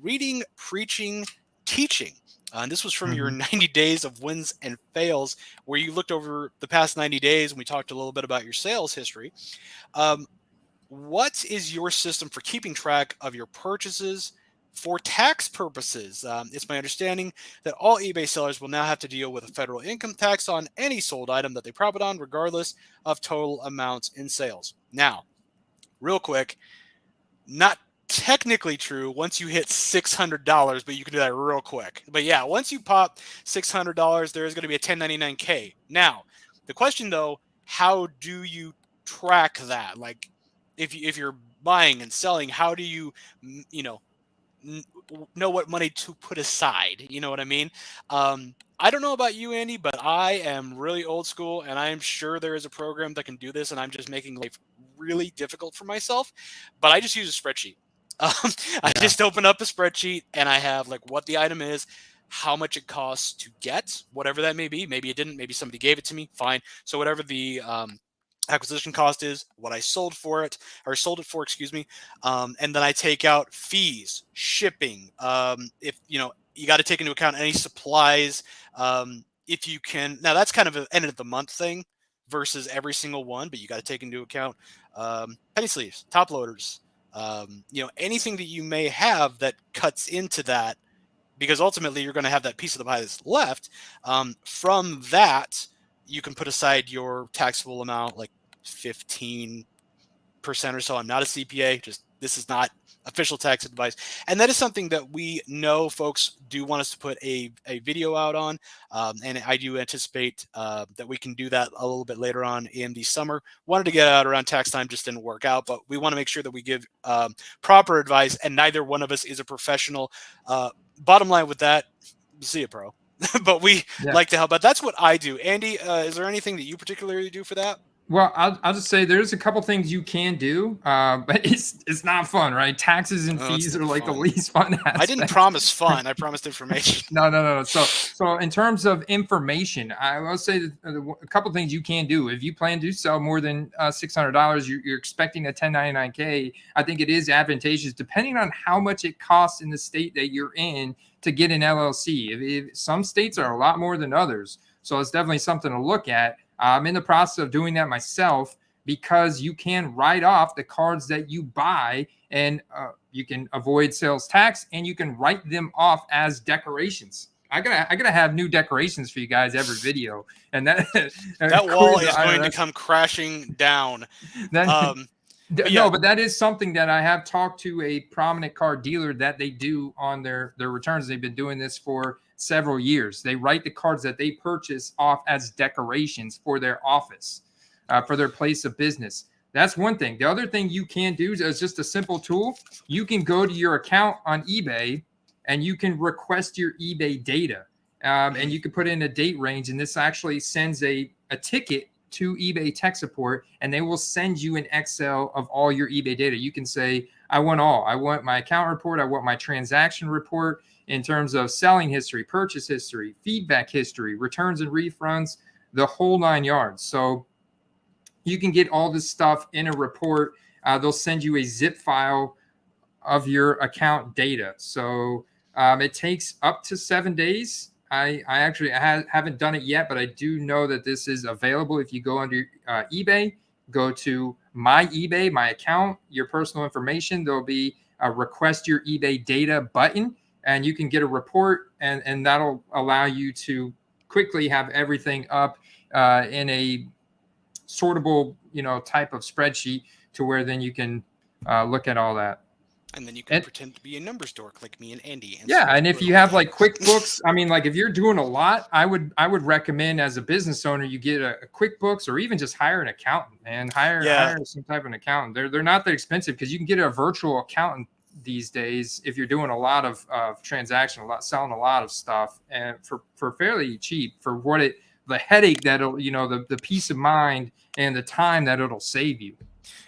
Reading, preaching, teaching. And this was from your 90 days of wins and fails, where you looked over the past 90 days and we talked a little bit about your sales history. What is your system for keeping track of your purchases for tax purposes? It's my understanding that all eBay sellers will now have to deal with a federal income tax on any sold item that they profit on, regardless of total amounts in sales. Now, real quick, not technically true once you hit $600, but you can do that real quick. But yeah, once you pop $600, there is going to be a 1099K. Now, the question though, how do you track that? Like, if you're buying and selling, how do you, know what money to put aside? You know what I mean? I don't know about you, Andy, but I am really old school, and I am sure there is a program that can do this, and I'm just making life really difficult for myself. But I just use a spreadsheet. I just open up a spreadsheet, and I have like what the item is, how much it costs to get, whatever that may be. Maybe it didn't. Maybe somebody gave it to me. Fine. So whatever the acquisition cost is, what I sold it for, and then I take out fees, shipping. If you got to take into account any supplies, if you can. Now that's kind of an end of the month thing versus every single one, but you got to take into account penny sleeves, top loaders, anything that you may have that cuts into that, because ultimately you're going to have that piece of the pie that's left. From that, you can put aside your taxable amount, like 15% or so. I'm not a CPA, this is not official tax advice. And that is something that we know folks do want us to put a video out on. And I do anticipate that we can do that a little bit later on in the summer. Wanted to get out around tax time, just didn't work out, but we want to make sure that we give proper advice, and neither one of us is a professional. Bottom line with that, see a pro. But we like to help out. That's what I do. Andy, is there anything that you particularly do for that? Well, I'll just say there's a couple things you can do, but it's not fun, right? Taxes and No, it's fees not are like the fun. least fun aspect. I didn't promise fun. I promised information. No. So in terms of information, I will say that a couple things you can do. If you plan to sell more than $600, you're expecting a 1099K. I think it is advantageous, depending on how much it costs in the state that you're in, to get an LLC. If some states are a lot more than others, so it's definitely something to look at. I'm in the process of doing that myself, because you can write off the cards that you buy, and you can avoid sales tax, and you can write them off as decorations. I gotta have new decorations for you guys every video, and that That wall is going to come crashing down. Then, yeah. but that is something that I have talked to a prominent car dealer that they do on their returns. They've been doing this for several years. They write the cards that they purchase off as decorations for their office, for their place of business. That's one thing. The other thing you can do is just a simple tool. You can go to your account on eBay and you can request your eBay data, and you can put in a date range, and this actually sends a ticket to eBay tech support, and they will send you an Excel of all your eBay data. You can say, I want my account report. I want my transaction report in terms of selling history, purchase history, feedback history, returns and refunds, the whole 9 yards. So you can get all this stuff in a report. They'll send you a zip file of your account data. So it takes up to 7 days. I actually haven't done it yet, but I do know that this is available. If you go under eBay, go to my eBay, my account, your personal information, there'll be a request your eBay data button, and you can get a report, and that'll allow you to quickly have everything up in a sortable, type of spreadsheet, to where then you can look at all that. And then you can pretend to be a numbers dork like me and Andy. And if you have like QuickBooks, I mean, like if you're doing a lot, I would recommend as a business owner, you get a QuickBooks, or even just hire an accountant and hire some type of an accountant. They're not that expensive, because you can get a virtual accountant these days if you're doing a lot of transaction, selling a lot of stuff, and for fairly cheap, for the headache that'll, the peace of mind and the time that it'll save you.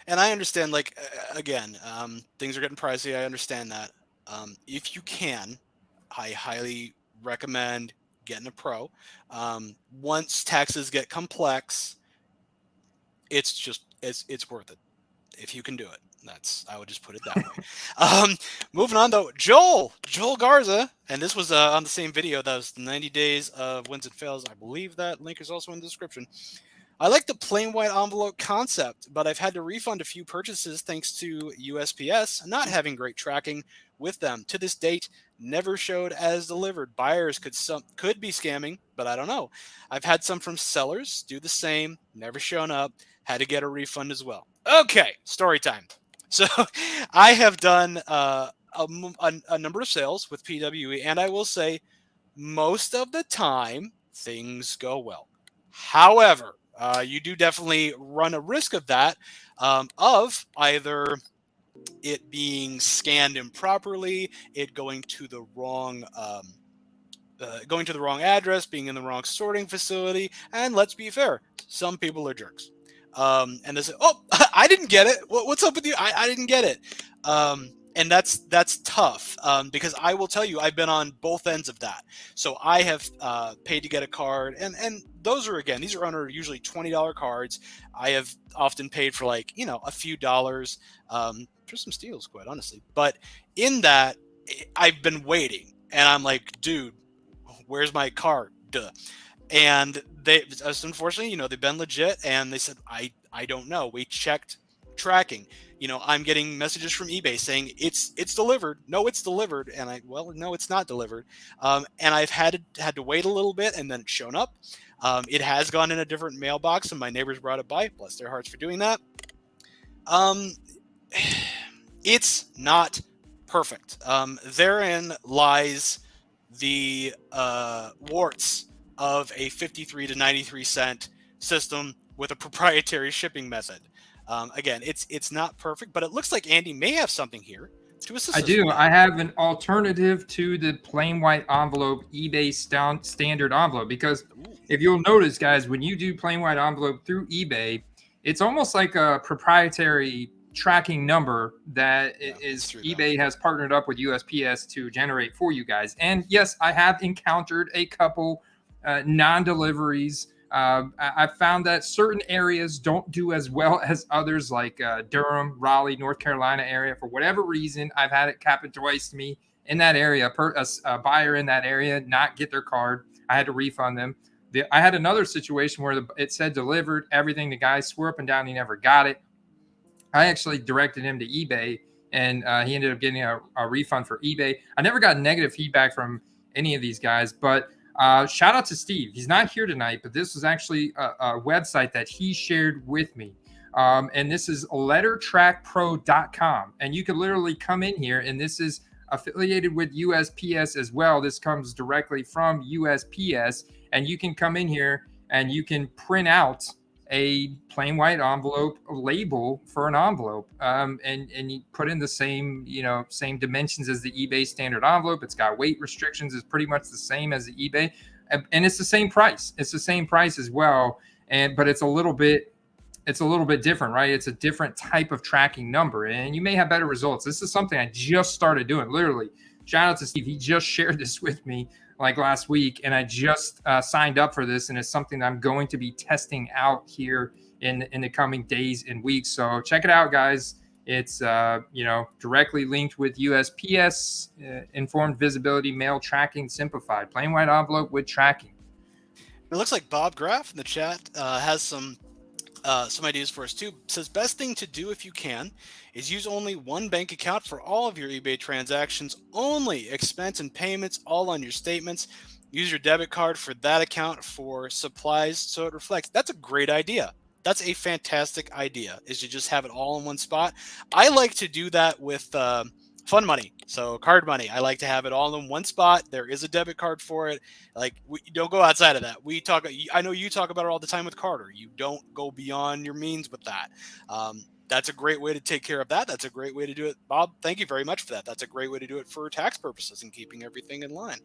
And I understand, like, again, things are getting pricey. I understand that. If you can, I highly recommend getting a pro. Once taxes get complex, it's worth it. If you can do it. I would just put it that way. Moving on, though, Joel Garza, and this was on the same video. That was 90 days of wins and fails. I believe that link is also in the description. I like the plain white envelope concept, but I've had to refund a few purchases thanks to USPS not having great tracking with them. To this date, never showed as delivered. Buyers could be scamming, but I don't know. I've had some from sellers do the same, never shown up, had to get a refund as well. Okay, story time. So I have done a number of sales with PWE, and I will say most of the time things go well. However, you do definitely run a risk of that, of either it being scanned improperly, it going to the wrong address, being in the wrong sorting facility, and let's be fair, some people are jerks. And they say, "Oh, I didn't get it. What's up with you? I didn't get it." And that's tough, because I will tell you, I've been on both ends of that. So I have paid to get a card, and those are, again, these are under usually $20 cards. I have often paid for like, a few dollars for some steals, quite honestly. But in that, I've been waiting, and I'm like, dude, where's my card? Duh. And they, unfortunately, they've been legit, and they said, I don't know. We checked tracking. I'm getting messages from eBay saying it's delivered. No, it's delivered. And no, it's not delivered. And I've had to wait a little bit, and then it's shown up. It has gone in a different mailbox, and my neighbors brought it by. Bless their hearts for doing that. It's not perfect. Therein lies the warts of a 53 to 93 cent system with a proprietary shipping method. Again, it's not perfect, but it looks like Andy may have something here to assist. I do. I have an alternative to the plain white envelope eBay standard envelope, because if you'll notice, guys, when you do plain white envelope through eBay, it's almost like a proprietary tracking number that eBay has partnered up with USPS to generate for you guys. And yes, I have encountered a couple non-deliveries. I found that certain areas don't do as well as others, like Durham, Raleigh, North Carolina area. For whatever reason, I've had it happen twice to me in that area. A buyer in that area not get their card. I had to refund them. I had another situation where it said delivered, everything. The guy swore up and down he never got it. I actually directed him to eBay, and he ended up getting a refund for eBay. I never got negative feedback from any of these guys, but shout out to Steve. He's not here tonight, but this was actually a website that he shared with me. And this is lettertrackpro.com. And you can literally come in here, and this is affiliated with USPS as well. This comes directly from USPS, and you can come in here and you can print out a plain white envelope label for an envelope, and you put in the same dimensions as the eBay standard envelope. It's got weight restrictions. It's pretty much the same as the eBay, and it's the same price. It's the same price as well, but it's a little bit different, right? It's a different type of tracking number, and you may have better results. This is something I just started doing. Literally, shout out to Steve. He just shared this with me like last week, and I just signed up for this, and it's something that I'm going to be testing out here in the coming days and weeks. So check it out, guys. It's directly linked with USPS, informed visibility, mail tracking simplified, plain white envelope with tracking. It looks like Bob Graff in the chat has some ideas for us too. Says best thing to do if you can is use only one bank account for all of your eBay transactions, only expense and payments all on your statements. Use your debit card for that account for supplies so it reflects. That's a great idea. That's a fantastic idea, is to just have it all in one spot. I like to do that with fun money. So card money, I like to have it all in one spot. There is a debit card for it. Like, don't go outside of that. I know you talk about it all the time with Carter. You don't go beyond your means with that. That's a great way to take care of that. That's a great way to do it. Bob, thank you very much for that. That's a great way to do it for tax purposes and keeping everything in line.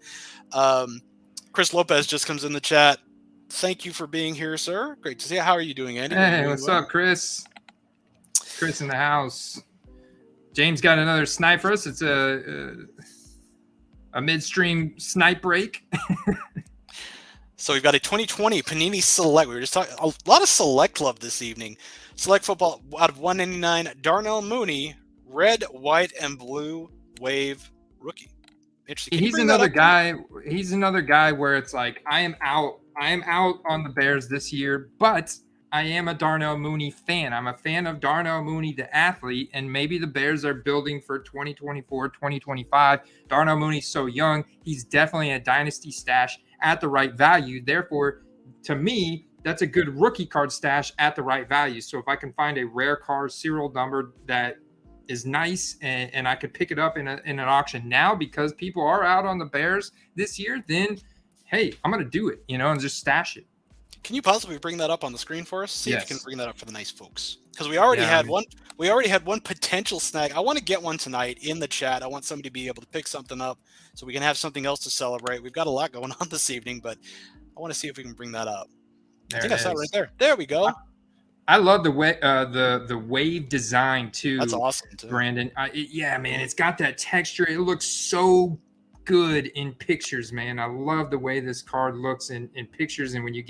Chris Lopez just comes in the chat. Thank you for being here, sir. Great to see you. How are you doing, Andy? Hey, what's up, Chris? Chris in the house. James got another snipe for us. It's a midstream snipe break. So we've got a 2020 Panini Select. We were just talking a lot of Select love this evening. Select football out of 199. Darnell Mooney, red, white, and blue wave rookie. Interesting. He's another guy. He's another guy where it's like, I am out on the Bears this year, but I am a Darnell Mooney fan. I'm a fan of Darnell Mooney, the athlete, and maybe the Bears are building for 2024, 2025. Darnell Mooney's so young. He's definitely a dynasty stash at the right value. Therefore, to me, that's a good rookie card stash at the right value. So if I can find a rare card serial number that is nice and I could pick it up in an auction now because people are out on the Bears this year, then, hey, I'm going to do it, and just stash it. Can you possibly bring that up on the screen for us? See if you can bring that up for the nice folks. Because we already had one. We already had one potential snag. I want to get one tonight in the chat. I want somebody to be able to pick something up so we can have something else to celebrate. We've got a lot going on this evening, but I want to see if we can bring that up. I think I saw it right there. There we go. I love the way the wave design too. That's awesome too, Brandon. Man, it's got that texture. It looks so good in pictures, man. I love the way this card looks in pictures, and when you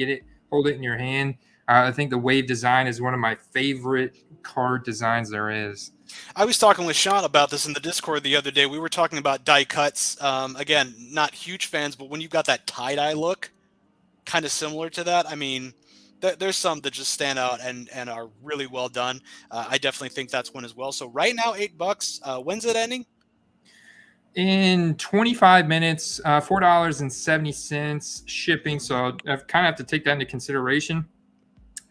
hold it in your hand. I think the wave design is one of my favorite card designs there is. I was talking with Sean about this in the Discord the other day. We were talking about die cuts. Again, not huge fans, but when you've got that tie-dye look, kind of similar to that, I mean, there's some that just stand out and are really well done. I definitely think that's one as well. So right now, $8. When's it ending? In 25 minutes, $4.70 shipping. So I kind of have to take that into consideration.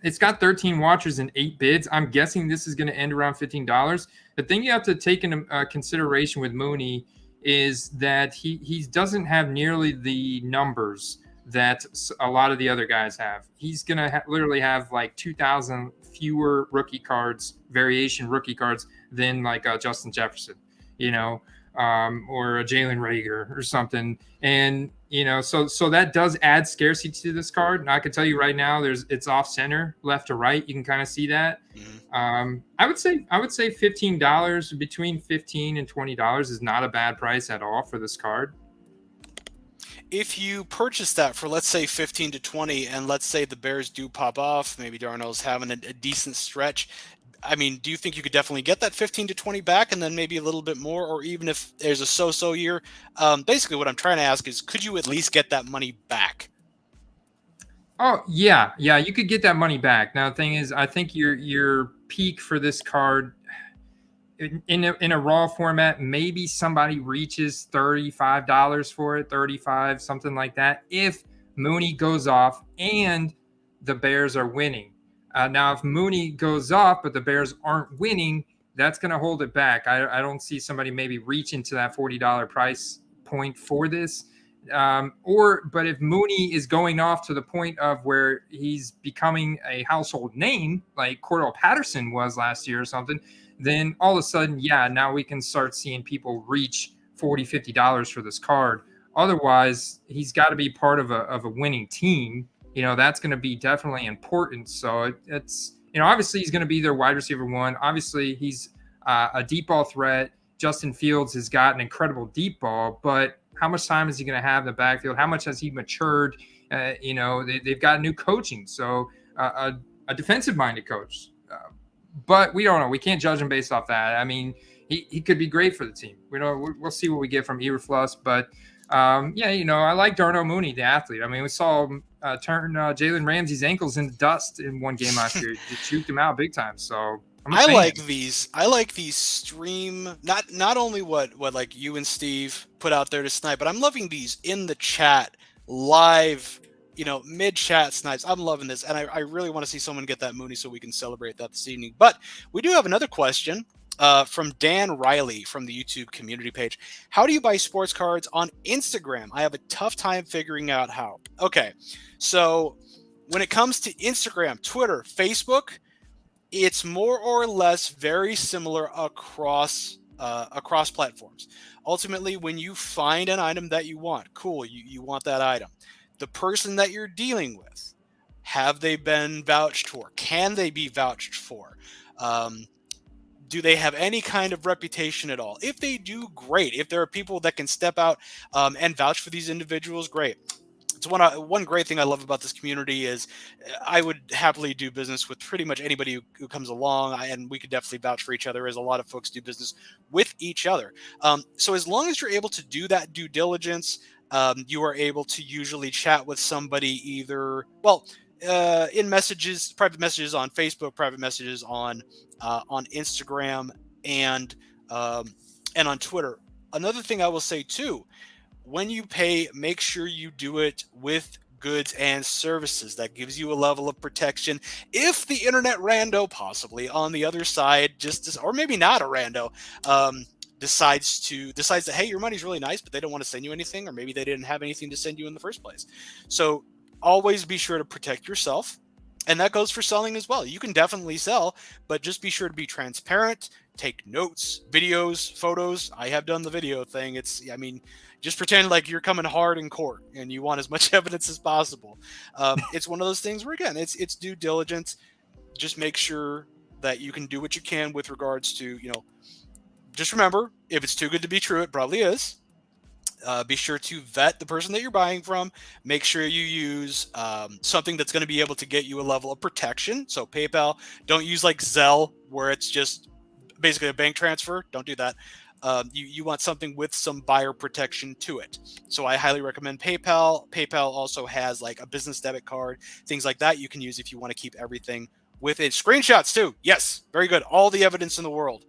It's got 13 watchers and 8 bids. I'm guessing this is going to end around $15. The thing you have to take into consideration with Mooney is that he doesn't have nearly the numbers that a lot of the other guys have. He's going to literally have like 2,000 fewer rookie cards, variation rookie cards than like Justin Jefferson, or a Jalen Rager or something. And so that does add scarcity to this card. And I can tell you right now, it's off center, left to right. You can kind of see that. I would say $15, between $15 and $20 is not a bad price at all for this card. If you purchase that for, let's say, 15 to 20, and let's say the Bears do pop off, maybe Darnold's having a decent stretch, I mean, do you think you could definitely get that 15 to 20 back and then maybe a little bit more? Or even if there's a so-so year, basically what I'm trying to ask is, could you at least get that money back? Oh, yeah, you could get that money back. Now, the thing is, I think your peak for this card in a raw format, maybe somebody reaches $35 for it, 35, something like that, if Mooney goes off and the Bears are winning. Now, if Mooney goes off but the Bears aren't winning, that's going to hold it back. I don't see somebody maybe reaching to that $40 price point for this. But if Mooney is going off to the point of where he's becoming a household name, like Cordell Patterson was last year or something, then all of a sudden, now we can start seeing people reach $40, $50 for this card. Otherwise, he's got to be part of a winning team. That's going to be definitely important. So it's obviously he's going to be their wide receiver one. Obviously, he's a deep ball threat. Justin Fields has got an incredible deep ball, but how much time is he going to have in the backfield? How much has he matured? They've got new coaching, so a defensive-minded coach. But we don't know. We can't judge him based off that. I mean, he could be great for the team. We'll see what we get from Eberflus. But, I like Darnell Mooney, the athlete. I mean, we saw him turn Jalen Ramsey's ankles into dust in one game last year. It juked him out big time. So I like these stream, not only what like you and Steve put out there to snipe, but I'm loving these in the chat live, mid-chat snipes. I'm loving this, and I really want to see someone get that Mooney so we can celebrate that this evening. But we do have another question from Dan Riley from the YouTube community page. How do you buy sports cards on Instagram? I have a tough time figuring out how. Okay, so when it comes to Instagram, Twitter, Facebook, it's more or less very similar across platforms. Ultimately, when you find an item that you want, cool, you want that item. The person that you're dealing with, have they been vouched for? Can they be vouched for? Do they have any kind of reputation at all? If they do, great. If there are people that can step out and vouch for these individuals, great. It's one great thing I love about this community is I would happily do business with pretty much anybody who comes along, and we could definitely vouch for each other, as a lot of folks do business with each other. So as long as you're able to do that due diligence, you are able to usually chat with somebody either, in messages, private messages on Facebook, private messages on Instagram, and on Twitter. Another thing I will say too, when you pay, make sure you do it with goods and services. That gives you a level of protection. If the internet rando, possibly on the other side, or maybe not a rando, decides that, hey, your money's really nice, but they don't want to send you anything, or maybe they didn't have anything to send you in the first place. So always be sure to protect yourself. And that goes for selling as well. You can definitely sell, but just be sure to be transparent, take notes, videos, photos. I have done the video thing. Just pretend like you're coming hard in court and you want as much evidence as possible. It's one of those things where, again, it's due diligence. Just make sure that you can do what you can with regards to, just remember, if it's too good to be true, it probably is. Be sure to vet the person that you're buying from. Make sure you use something that's going to be able to get you a level of protection. So PayPal, don't use like Zelle, where it's just basically a bank transfer. Don't do that. You want something with some buyer protection to it. So I highly recommend PayPal. PayPal also has like a business debit card, things like that you can use if you want to keep everything with it. Screenshots too. Yes, very good. All the evidence in the world.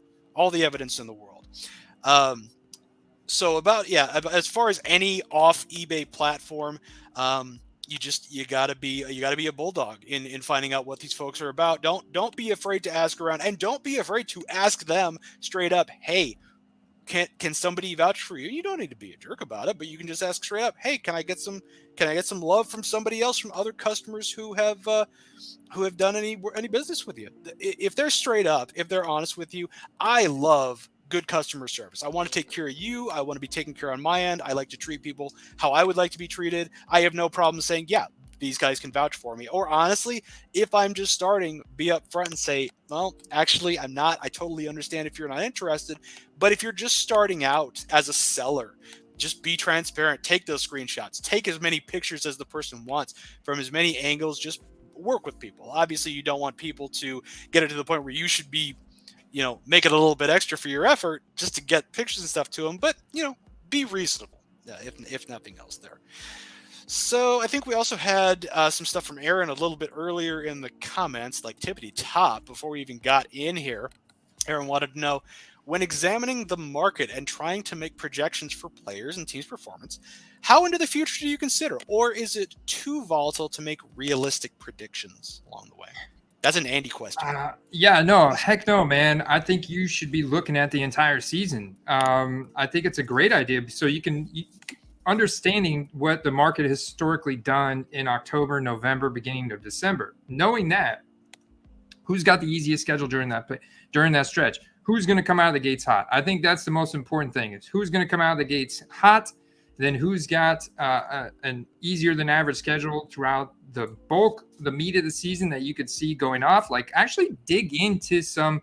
So as far as any off eBay platform, you gotta be a bulldog in finding out what these folks are about. Don't be afraid to ask around, and don't be afraid to ask them straight up, hey, can somebody vouch for you? You don't need to be a jerk about it, but you can just ask straight up, hey, can I get some love from somebody else, from other customers who have done any business with you? If they're straight up, if they're honest with you, I love good customer service. I want to take care of you. I want to be taken care of on my end. I like to treat people how I would like to be treated. I have no problem saying, yeah, these guys can vouch for me. Or honestly, if I'm just starting, be upfront and say, well, actually, I'm not. I totally understand if you're not interested. But if you're just starting out as a seller, just be transparent. Take those screenshots. Take as many pictures as the person wants from as many angles. Just work with people. Obviously, you don't want people to get it to the point where you should be, make it a little bit extra for your effort just to get pictures and stuff to them. But, be reasonable, if nothing else there. So I think we also had some stuff from Aaron a little bit earlier in the comments, like tippity top, before we even got in here. Aaron wanted to know, when examining the market and trying to make projections for players and teams' performance, how into the future do you consider? Or is it too volatile to make realistic predictions along the way? That's an Andy question. Yeah, no, heck no, man. I think you should be looking at the entire season. I think it's a great idea. So understanding what the market has historically done in October, November, beginning of December, knowing that, who's got the easiest schedule during that stretch, who's going to come out of the gates hot. I think that's the most important thing, is who's going to come out of the gates hot, then who's got an easier than average schedule throughout the meat of the season that you could see going off. Like, actually dig into some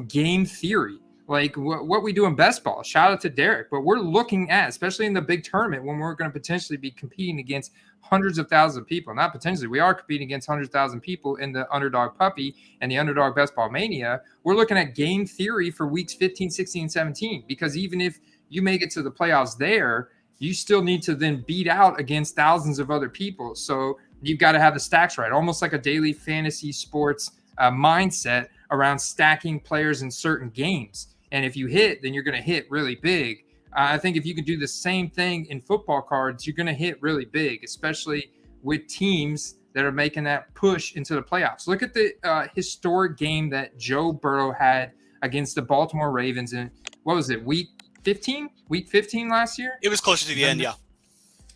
game theory, like what we do in best ball. Shout out to Derek. But we're looking at, especially in the big tournament, when we're going to potentially be competing against hundreds of thousands of people. Not potentially, we are competing against hundreds of thousands of people in the Underdog Puppy and the Underdog Best Ball Mania. We're looking at game theory for weeks 15, 16, and 17, because even if you make it to the playoffs there, you still need to then beat out against thousands of other people. So you've got to have the stacks right, almost like a daily fantasy sports mindset around stacking players in certain games. And if you hit, then you're going to hit really big. I think if you can do the same thing in football cards, you're going to hit really big, especially with teams that are making that push into the playoffs. Look at the historic game that Joe Burrow had against the Baltimore Ravens in, what was it, week 15 last year? It was closer to the end, yeah.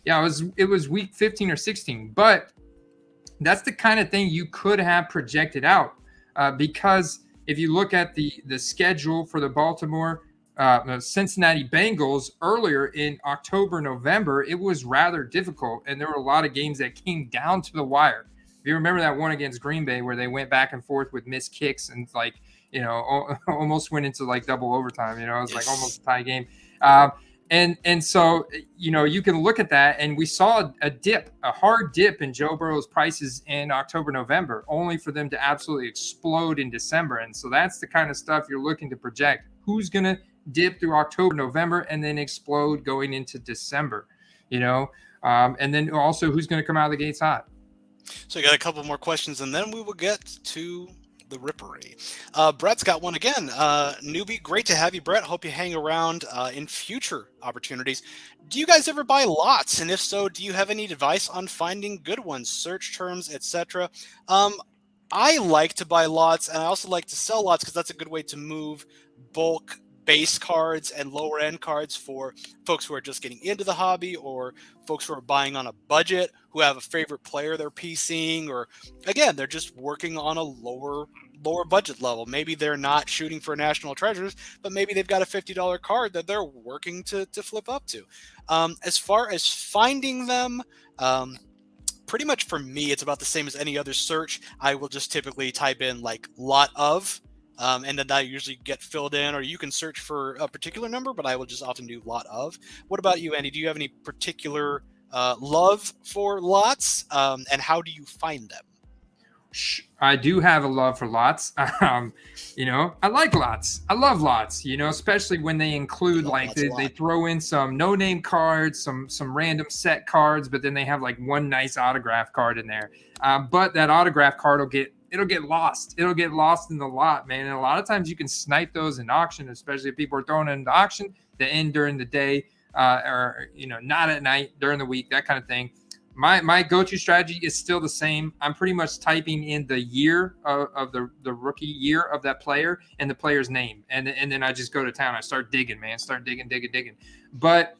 Yeah, it was week 15 or 16. But that's the kind of thing you could have projected out, because if you look at the schedule for the Baltimore Cincinnati Bengals earlier in October, November, it was rather difficult, and there were a lot of games that came down to the wire. If you remember that one against Green Bay where they went back and forth with missed kicks and almost went into like double overtime, it was like almost a tie game. And so, you can look at that, and we saw a hard dip in Joe Burrow's prices in October, November, only for them to absolutely explode in December. And so that's the kind of stuff you're looking to project. Who's going to dip through October, November, and then explode going into December, and then also who's going to come out of the gates hot. So you got a couple more questions, and then we will get to the Rippery. Brett's got one again. Newbie, great to have you, Brett. Hope you hang around in future opportunities. Do you guys ever buy lots? And if so, do you have any advice on finding good ones, search terms, etc.? I like to buy lots, and I also like to sell lots because that's a good way to move bulk base cards and lower end cards for folks who are just getting into the hobby, or folks who are buying on a budget, who have a favorite player they're PCing, or again, they're just working on a lower budget level. Maybe they're not shooting for national treasures, but maybe they've got a $50 card that they're working to flip up to. As far as finding them, pretty much for me, it's about the same as any other search. I will just typically type in like lot of, and then that usually get filled in, or you can search for a particular number, but I will just often do lot of. What about you, Andy? Do you have any particular love for lots, and how do you find them? I do have a love for lots. I like lots. I love lots, especially when they include they throw in some no-name cards, some random set cards, but then they have like one nice autograph card in there. But that autograph card it'll get lost. It'll get lost in the lot, man. And a lot of times you can snipe those in auction, especially if people are throwing it into auction that end during the day, or not at night, during the week, that kind of thing. My go-to strategy is still the same. I'm pretty much typing in the year of the rookie year of that player and the player's name. And then I just go to town. I start digging, man. Start digging. But,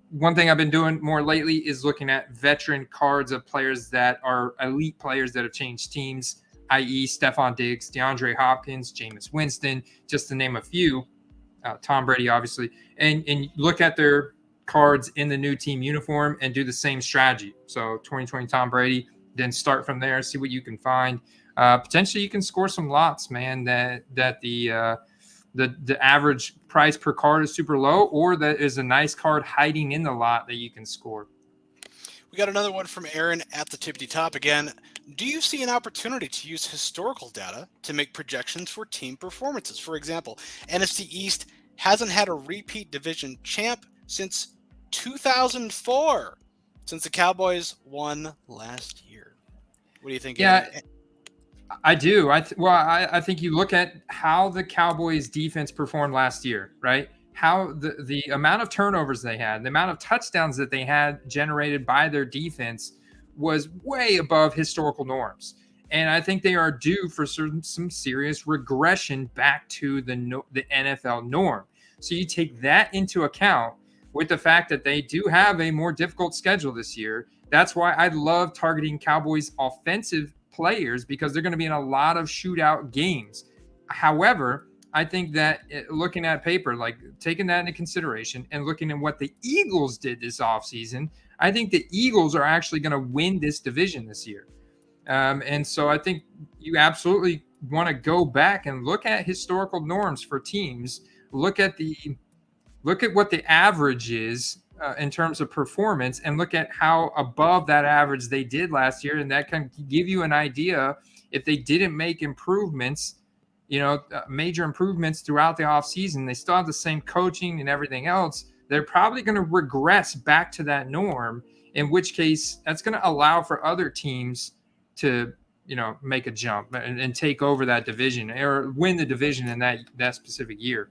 one thing I've been doing more lately is looking at veteran cards of players that are elite players that have changed teams i.e. Stephon Diggs, DeAndre Hopkins, Jameis Winston, just to name a few, Tom Brady, obviously, and look at their cards in the new team uniform and do the same strategy. So 2020 Tom Brady, then start from there, see what you can find. Potentially you can score some lots, man, that the average price per card is super low, or that is a nice card hiding in the lot that you can score. We got another one from Aaron at the tippity top again. Do you see an opportunity to use historical data to make projections for team performances? For example, NFC East hasn't had a repeat division champ since 2004, since the Cowboys won last year. What do you think? Yeah, Andy? I do. I think you look at how the Cowboys defense performed last year, right? How the amount of turnovers they had, the amount of touchdowns that they had generated by their defense was way above historical norms. And I think they are due for some serious regression back to the NFL norm. So you take that into account with the fact that they do have a more difficult schedule this year. That's why I love targeting Cowboys offensive players, because they're going to be in a lot of shootout games. However, I think that looking at paper, like taking that into consideration and looking at what the Eagles did this offseason, I think the Eagles are actually going to win this division this year. And so I think you absolutely want to go back and look at historical norms for teams. Look at what the average is in terms of performance, and look at how above that average they did last year. And that can give you an idea if they didn't make improvements, major improvements throughout the offseason, they still have the same coaching and everything else, they're probably going to regress back to that norm, in which case that's going to allow for other teams to, make a jump and take over that division or win the division in that specific year.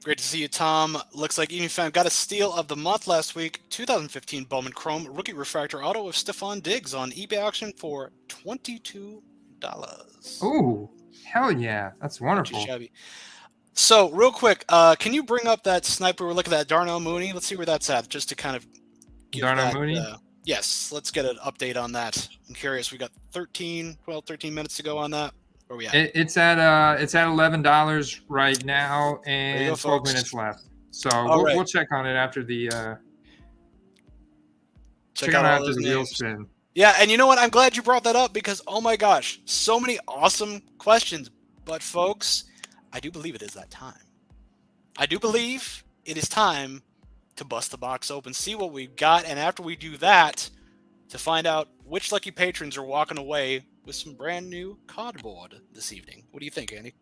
Great to see you, Tom. Looks like Evening Fan got a steal of the month last week. 2015 Bowman Chrome Rookie Refractor Auto of Stephon Diggs on eBay auction for $22. Oh, hell yeah. That's wonderful. So, real quick, can you bring up that sniper we're looking at, Darnell Mooney? Let's see where that's at, just to kind of give Darnell Mooney? Yes, let's get an update on that. I'm curious. We got 13 minutes to go on that. Where are we at? It's at $11 right now, and 12 folks. minutes left. So right. we'll check on it after the check out all after the those wheel names. spin. Yeah, and you know what? I'm glad you brought that up, because, oh my gosh, so many awesome questions. But, folks, I do believe it is that time. I do believe it is time to bust the box open, see what we've got, and after we do that, to find out which lucky patrons are walking away with some brand new cardboard this evening. What do you think, Andy?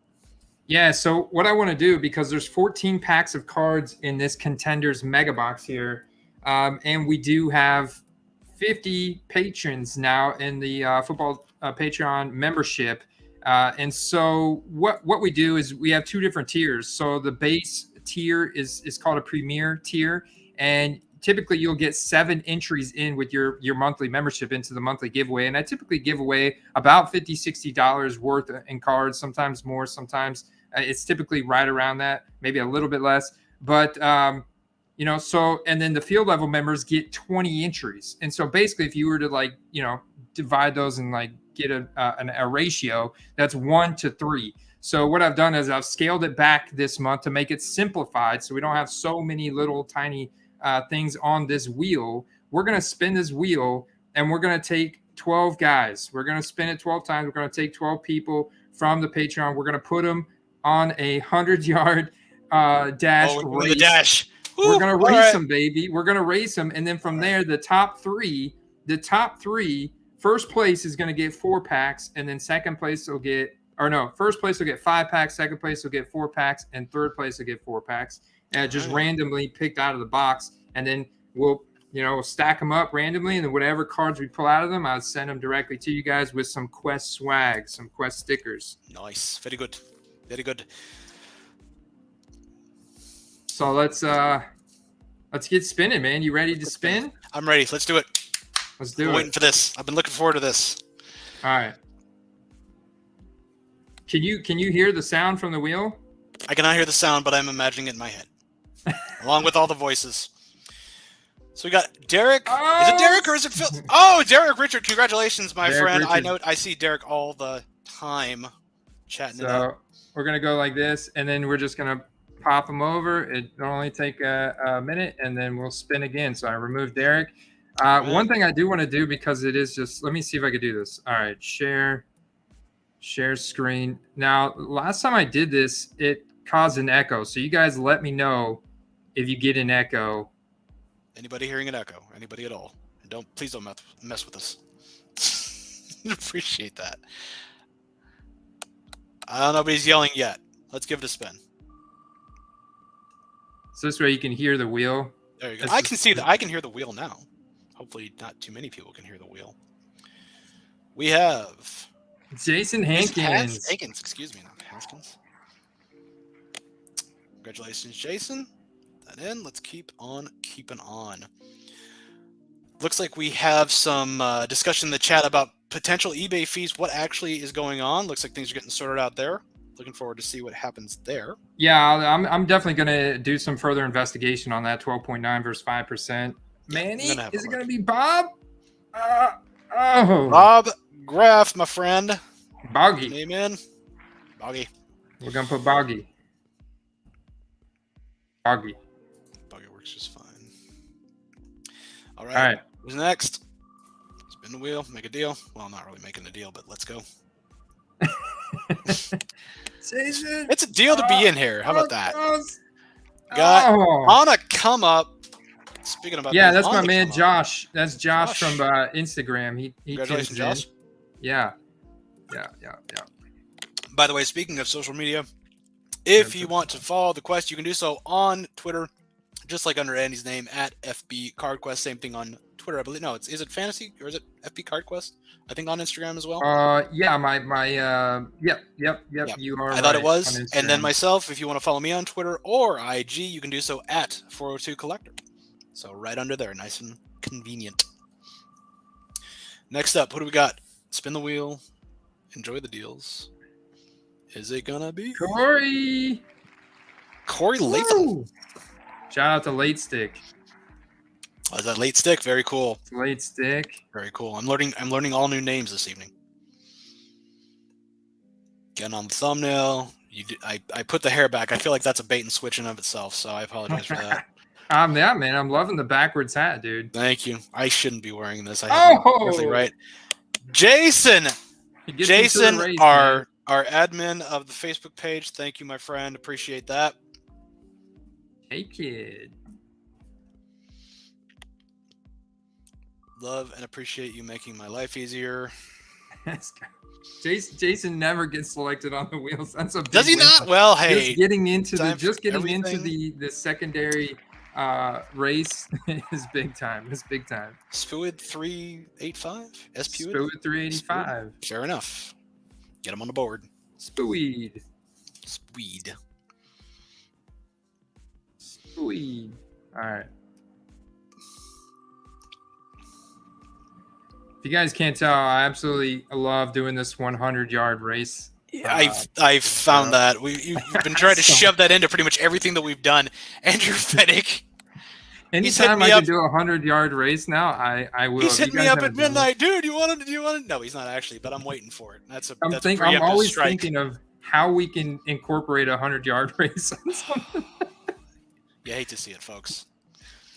Yeah, so what I want to do, because there's 14 packs of cards in this Contenders Mega Box here, and we do have 50 patrons now in the football Patreon membership. And so what we do is we have two different tiers. So the base tier is called a premier tier, and typically you'll get 7 entries in with your monthly membership into the monthly giveaway. And I typically give away about $50-$60 worth in cards, sometimes more, sometimes it's typically right around that, maybe a little bit less. But so, and then the field level members get 20 entries. And so basically if you were to divide those and get a ratio, that's 1 to 3. So what I've done is I've scaled it back this month to make it simplified, so we don't have so many little tiny things on this wheel. We're going to spin this wheel, and we're going to take 12 guys. We're going to spin it 12 times. We're going to take 12 people from the Patreon. We're going to put them on a 100-yard dash race. The dash. Ooh, we're going to race them, baby. We're going to race them, and then from there, the top three, first place is going to get 4 packs, and then second place will get, first place will get 5 packs, second place will get 4 packs, and third place will get 4 packs. And just randomly picked out of the box, and then we'll stack them up randomly, and then whatever cards we pull out of them, I'll send them directly to you guys with some Quest swag, some Quest stickers. Nice, very good, very good. So let's get spinning, man. You ready to spin? I'm ready. Let's do it. Let's do it. Waiting for this. I've been looking forward to this. All right. Can you hear the sound from the wheel? I cannot hear the sound, but I'm imagining it in my head, along with all the voices. So we got Derek. Oh! Is it Derek or is it Phil? Oh, Derek Richard. Congratulations, my Derek friend. Richard. I see Derek all the time chatting it So up. we're going to go like this, and then we're just going to pop them over. It'll only take a minute, and then we'll spin again. So I removed Derek. One thing I do want to do, because it is just, let me see if I could do this. All right, share screen. Now, last time I did this, it caused an echo. So you guys let me know if you get an echo. Anybody hearing an echo? Anybody at all? And please don't mess with us. Appreciate that. Nobody's yelling yet. Let's give it a spin. So this way you can hear the wheel. There you go. I can hear the wheel now. Hopefully not too many people can hear the wheel. We have Jason Hankins. Hankins, excuse me, not Haskins. Congratulations, Jason. That in. Let's keep on keeping on. Looks like we have some discussion in the chat about potential eBay fees. What actually is going on? Looks like things are getting sorted out there. Looking forward to see what happens there. Yeah, I'm definitely going to do some further investigation on that 12.9 versus 5%. Manny, is it going to be Bob? Bob Graff, my friend. Boggy. Name in. Boggy. We're going to put Boggy. Boggy works just fine. All right. Who's next? Spin the wheel. Make a deal. Well, not really making a deal, but let's go. Jason. It's a deal to be in here. How about that? Got on a come up. Speaking about that's my man Josh. That's Josh from Instagram. He Congratulations, Josh. Yeah. By the way, speaking of social media, if you want to follow the quest, you can do so on Twitter, just like under Andy's name at FB Card Quest. Same thing on Twitter, I believe. No, is it Fantasy or is it FB Card Quest? I think on Instagram as well. Yep. You are. I thought it was. And then myself, if you want to follow me on Twitter or IG, you can do so at 402 Collector. So right under there, nice and convenient. Next up, what do we got? Spin the wheel. Enjoy the deals. Is it gonna be Corey Latham? Shout out to Late Stick. Oh, is that Late Stick? Very cool. Late Stick. Very cool. I'm learning all new names this evening. Getting on the thumbnail. I put the hair back. I feel like that's a bait and switch in of itself, so I apologize for that. Yeah, man. I'm loving the backwards hat, dude. Thank you. I shouldn't be wearing this. Right. Jason, our admin of the Facebook page. Thank you, my friend. Appreciate that. Hey, kid. Love and appreciate you making my life easier. Jason never gets selected on the wheels. That's a big Does he win. not? Well, hey, just getting into everything. the secondary race is big time. It's big time. Spewed 385. Spewed 385. Fair enough. Get him on the board. Spewed. All right. If you guys can't tell, I absolutely love doing this 100-yard race. I've found that you've been trying to shove that into pretty much everything that we've done. Andrew Fennick. Anytime I can do a 100-yard race now, I will. He's hit me up at midnight, dude. You want to? No, he's not actually, but I'm waiting for it. I'm always thinking of how we can incorporate a 100-yard race. You hate to see it, folks.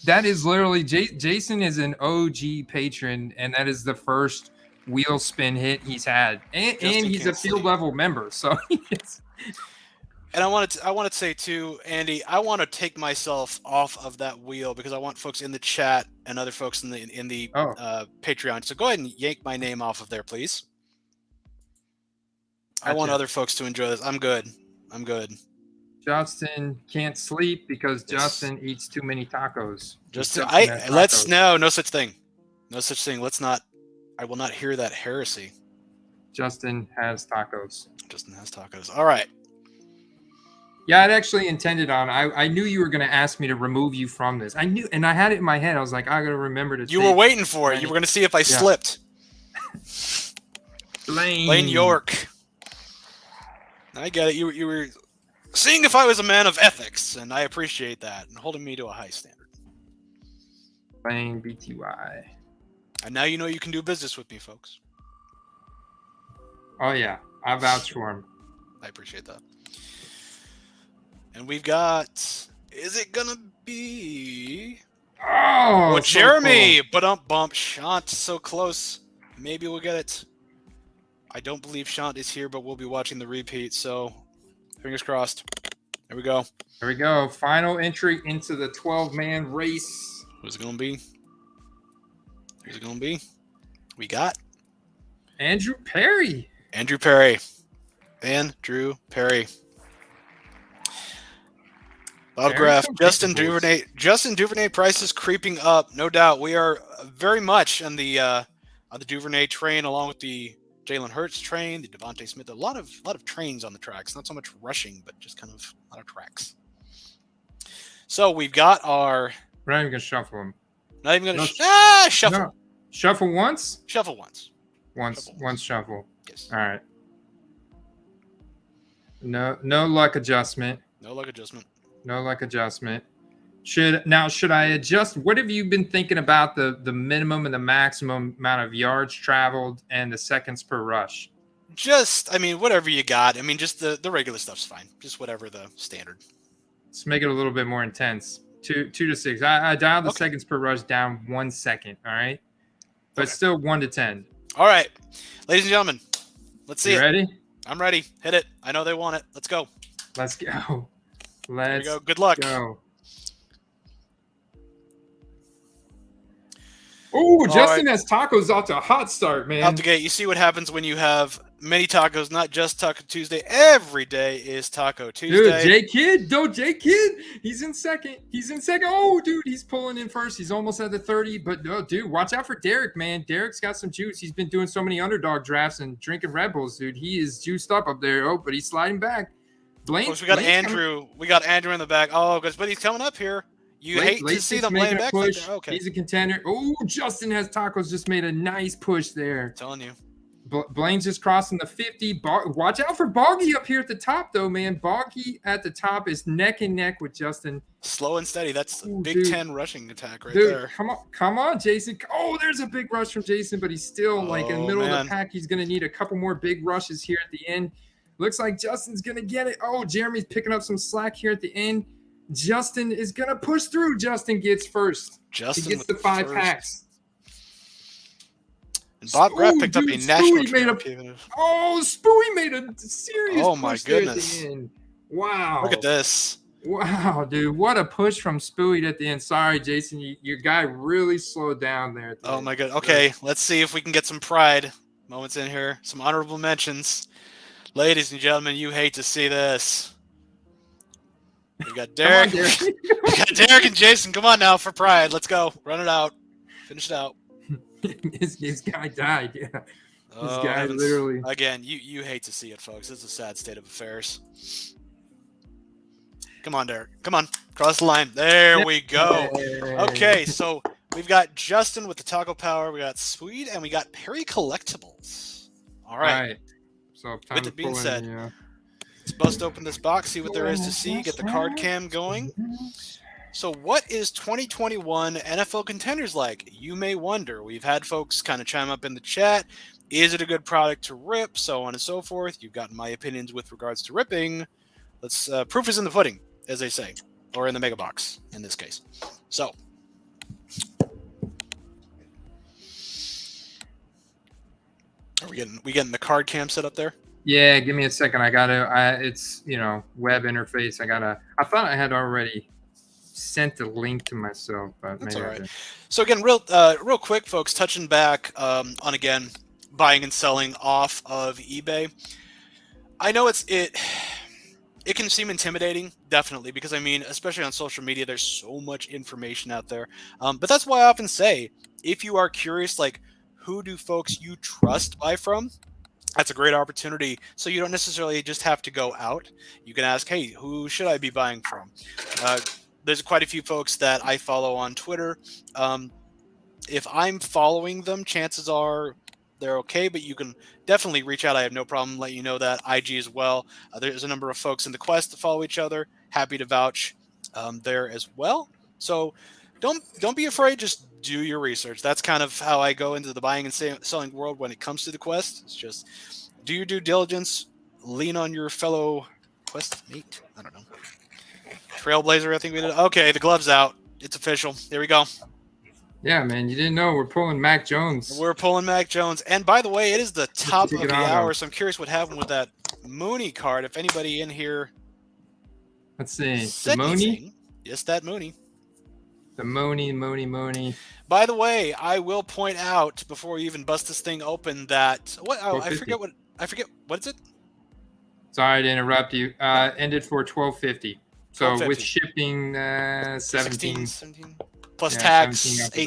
That is literally Jason is an OG patron, and that is the first wheel spin hit he's had, and he's a field level member. So, and I wanted to say too, Andy, I want to take myself off of that wheel because I want folks in the chat and other folks in the Patreon. So go ahead and yank my name off of there, please. Gotcha. I want other folks to enjoy this. I'm good. Justin can't sleep because Justin eats too many tacos. No such thing. No such thing. I will not hear that heresy. Justin has tacos. All right. Yeah, I'd actually intended on. I knew you were going to ask me to remove you from this. I knew, and I had it in my head. I was like, I got to remember to. You were waiting for it. You were going to see if I slipped. Blaine York. I get it. You were seeing if I was a man of ethics, and I appreciate that, and holding me to a high standard. Playing BTY. And now you know you can do business with me, folks. Oh yeah, I vouch for him. I appreciate that. And we've got, is it gonna be? Oh, so Jeremy! cool. Bump. Shant, so close. Maybe we'll get it. I don't believe Shant is here, but we'll be watching the repeat, so fingers crossed. There we go. There we go. Final entry into the 12-man race. Who's it gonna be? Who's it gonna be? We got Andrew Perry. Andrew Perry. Andrew Perry. Bob Graff, Justin Duvernay prices creeping up, no doubt. We are very much on the Duvernay train, along with the Jalen Hurts train, the Devontae Smith. A lot of trains on the tracks. Not so much rushing, but just kind of a lot of tracks. So we've got our. We're not even gonna shuffle them. Not even gonna shuffle. No. Shuffle once. Shuffle once. Once shuffle. Yes. All right. No luck adjustment. No luck adjustment. No luck adjustment. Should I adjust? What have you been thinking about the minimum and the maximum amount of yards traveled and the seconds per rush? Just, I mean, whatever you got. I mean, just the regular stuff's fine. Just whatever the standard. Let's make it a little bit more intense. 2 to 6. I dialed the seconds per rush down 1 second. All right, but still 1 to 10. All right, ladies and gentlemen, let's see it. Ready? I'm ready. Hit it. I know they want it. Let's go. Let's go. Let's go. Good luck. Go. Oh, Justin has tacos off to a hot start, man. Out the gate. You see what happens when you have many tacos, not just Taco Tuesday. Every day is Taco Tuesday. Dude, J Kid. He's in second. Oh, dude, he's pulling in first. He's almost at the 30. But no, dude, watch out for Derek, man. Derek's got some juice. He's been doing so many underdog drafts and drinking Red Bulls, dude. He is juiced up there. Oh, but he's sliding back. Folks, we got Andrew. We got Andrew in the back. Oh, but he's coming up here. You hate to see them laying back like that. Okay. He's a contender. Oh, Justin has tacos. Just made a nice push there. I'm telling you. Blaine's just crossing the 50. Watch out for Boggy up here at the top, though, man. Boggy at the top is neck and neck with Justin. Slow and steady. That's Big Ten rushing attack right there. Come on, Jason. Oh, there's a big rush from Jason, but he's still in the middle of the pack. He's going to need a couple more big rushes here at the end. Looks like Justin's going to get it. Oh, Jeremy's picking up some slack here at the end. Justin is going to push through. Justin gets first. He gets the 5 packs. And Bob Graff picked up a national champion. Spooey made a serious push. My goodness. At the end. Wow. Look at this. Wow, dude. What a push from Spooey at the end. Sorry, Jason. Your guy really slowed down there. Oh, my God. Okay, let's see if we can get some pride moments in here. Some honorable mentions. Ladies and gentlemen, you hate to see this. We got Derek. We got Derek and Jason. Come on now for pride. Let's go. Run it out. Finish it out. His guy died. Yeah. This guy literally. Again, you hate to see it, folks. It's a sad state of affairs. Come on, Derek. Come on. Cross the line. There we go. Okay, so we've got Justin with the Taco Power. We got Sweet, and we got Perry Collectibles. All right. So with it being said, let's bust open this box, see what there is to see, get the card cam going. So what is 2021 NFL Contenders like? You may wonder. We've had folks kind of chime up in the chat. Is it a good product to rip? So on and so forth. You've gotten my opinions with regards to ripping. Let's proof is in the pudding, as they say, or in the mega box in this case. So are we getting the card cam set up there? Yeah, give me a second. It's web interface. I thought I had already sent the link to myself, but that's maybe all right. So again, real quick, folks, touching back on again buying and selling off of eBay. I know it can seem intimidating, definitely, because I mean, especially on social media, there's so much information out there. But that's why I often say, if you are curious, like, who do folks you trust buy from? That's a great opportunity. So you don't necessarily just have to go out. You can ask, hey, who should I be buying from? There's quite a few folks that I follow on Twitter. If I'm following them, chances are they're okay, but you can definitely reach out. I have no problem letting you know that. IG as well. There's a number of folks in the Quest that follow each other. Happy to vouch there as well. So don't be afraid. Just do your research. That's kind of how I go into the buying and selling world when it comes to the Quest. It's just do your due diligence. Lean on your fellow Quest mate. I don't know. Trailblazer, I think we did. Okay, the glove's out. It's official. There we go. Yeah, man, you didn't know we're pulling Mac Jones. We're pulling Mac Jones. And by the way, it is the top of the auto. hour, so I'm curious what happened with that Mooney card. If anybody in here Let's see. said The Mooney? anything. Yes, that Mooney. The Mooney. By the way, I will point out before we even bust this thing open that I forget what is it? Sorry to interrupt you. Ended for $12.50. So $12.50. with shipping, 17 plus yeah, tax, 17 out the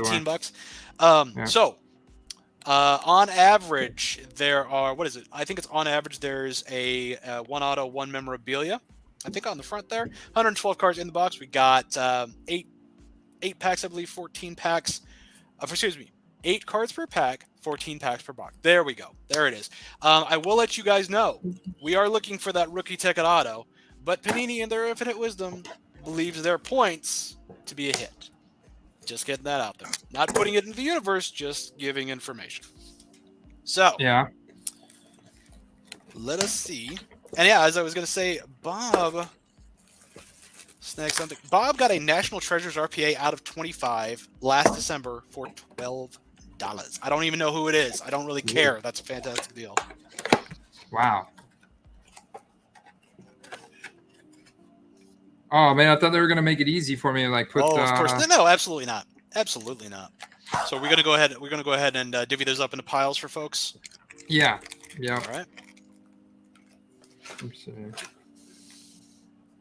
door. $18. So on average, there are I think it's on average. There's a one auto, one memorabilia. I think on the front there, 112 cards in the box. We got 8 packs, I believe, 14 packs. Excuse me, 8 cards per pack, 14 packs per box. There we go. There it is. I will let you guys know we are looking for that rookie ticket auto, but Panini in their infinite wisdom believes their points to be a hit. Just getting that out there. Not putting it into the universe, just giving information. So Yeah. let us see. And yeah, as I was going to say, Bob snagged something. Bob got a National Treasures RPA out of 25 last December for $12. I don't even know who it is. I don't really care. That's a fantastic deal. Wow. Oh man, I thought they were gonna make it easy for me, like put. Of course, no, absolutely not, absolutely not. So we're gonna go ahead. We're gonna go ahead and divvy those up into piles for folks. Yeah. All right. Let's see.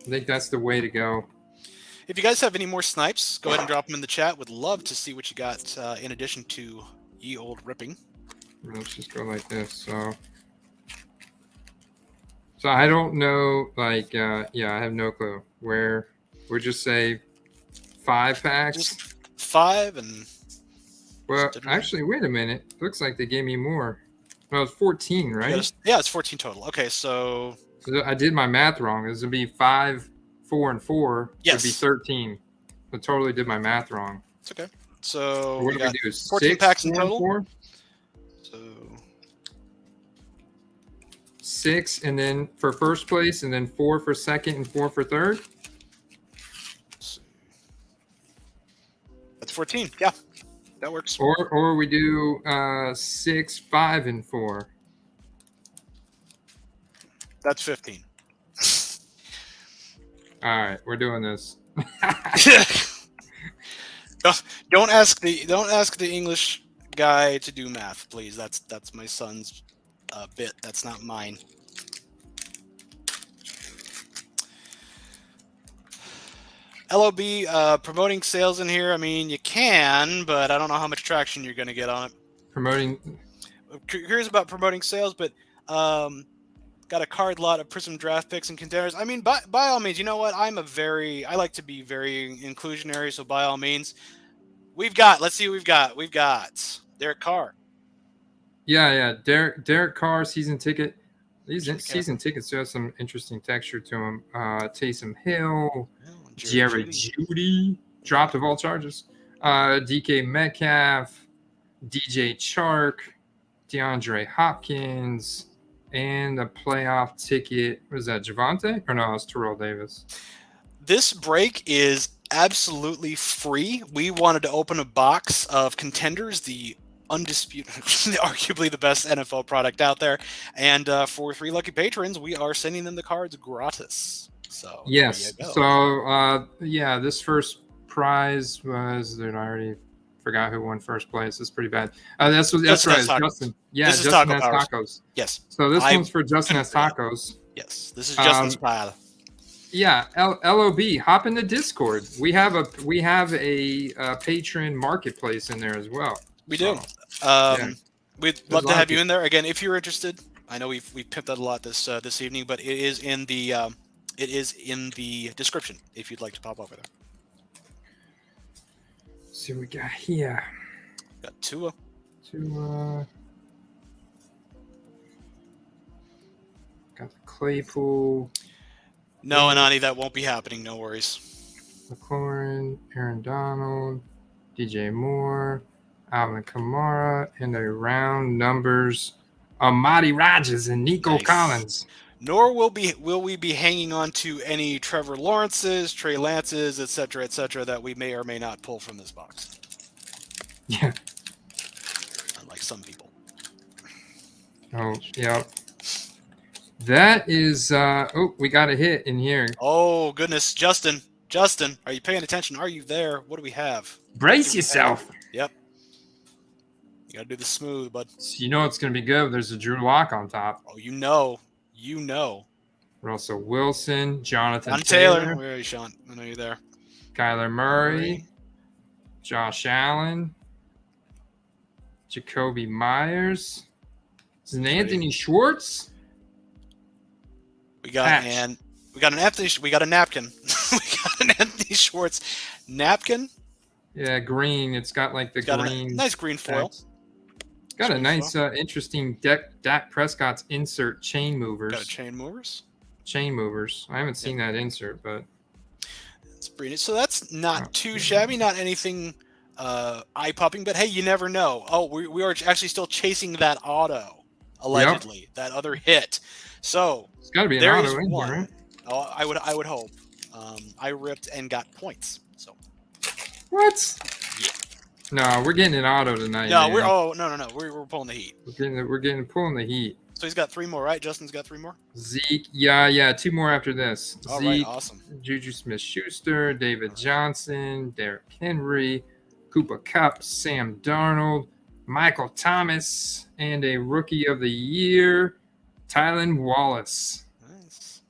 I think that's the way to go. If you guys have any more snipes, go ahead and drop them in the chat. Would love to see what you got in addition to ye old ripping. Let's just go like this. So I don't know, like, yeah, I have no clue where. We'll just say 5 packs. Just 5 and. Well, actually, wait a minute. Looks like they gave me more. Well, it's 14, right? Yeah, it's 14 total. Okay, so I did my math wrong. This would be 5, 4, and 4. Yes. Would be 13. I totally did my math wrong. it's okay. So What we do got we do? 14 6, packs in 4, and total. 4? So 6, and then for first place, and then 4 for second, and 4 for third. that's 14. Yeah, that works. Or we do 6, 5, and 4. That's 15. All right, we're doing this. Don't ask the English guy to do math, please. That's my son's bit. That's not mine. LOB promoting sales in here. I mean, you can, but I don't know how much traction you're going to get on it. Promoting. Curious about promoting sales, but got a card lot of Prism draft picks and contenders. I mean, by all means, you know what? I like to be very inclusionary, so by all means, let's see what we've got. We've got Derek Carr. Yeah. Derek Carr season ticket. These season tickets have some interesting texture to them. Taysom Hill, Jerry Jeudy, dropped of all charges. DK Metcalf, DJ Chark, DeAndre Hopkins, and a playoff ticket. Was that Javonte? Or no, it's Terrell Davis. This break is absolutely free. We wanted to open a box of contenders, the undisputed, arguably the best NFL product out there. And for 3 lucky patrons, we are sending them the cards gratis. So yes. So this first prize was that I already forgot who won first place. It's pretty bad. That's right. Justin. Yeah, this Justin is has tacos. Yes. So this one's for Justin has tacos. Yes. This is Justin's pile. Yeah, LOB, hop in the Discord. We have a patron marketplace in there as well. We do. We'd love to have you in there again if you're interested. I know we've pimped that a lot this evening, but it is in the description if you'd like to pop over there. Let's see what we got here. Got Tua. Got the Claypool. No, Anani, that won't be happening. No worries. McLaurin. Wilson, Aaron Donald, DJ Moore, Alvin Kamara, and a round numbers Amadi Rogers and Nico Nice. Collins. Nor will we be hanging on to any Trevor Lawrences, Trey Lances, etc., that we may or may not pull from this box. Yeah. Unlike some people. Oh, yeah. That is, we got a hit in here. Oh, goodness. Justin, are you paying attention? Are you there? What do we have? Brace yourself. Yep. You got to do the smooth, bud. You know it's going to be good. There's a Drew Lock on top. Oh, you know. Russell Wilson, Jonathan Taylor. Where are you, Sean? I know you're there. Kyler Murray, Josh Allen, Jacoby Myers. Is it Anthony Schwartz? We got an Anthony. We got a napkin. We got an Anthony Schwartz napkin. Yeah, green. It's got like the green. Nice green foil. It's got a nice, interesting Dak Prescott's insert chain movers. Got a chain movers. Chain movers. I haven't seen that insert, but it's pretty neat. So that's not too shabby. Not anything eye-popping, but hey, you never know. Oh, we are actually still chasing that auto, allegedly. That other hit. So it's got to be an auto in here, right? Oh, I would hope. I ripped and got points. So what? Yeah. No, we're getting an auto tonight. No, man. we're pulling the heat. We're pulling the heat. So he's got 3 more, right? Justin's got 3 more. Zeke, yeah, 2 more after this. All Zeke, right, awesome. Juju Smith-Schuster, David Johnson, Derrick Henry, Cooper Kupp, Sam Darnold, Michael Thomas, and a Rookie of the Year, Tylan Wallace. Nice.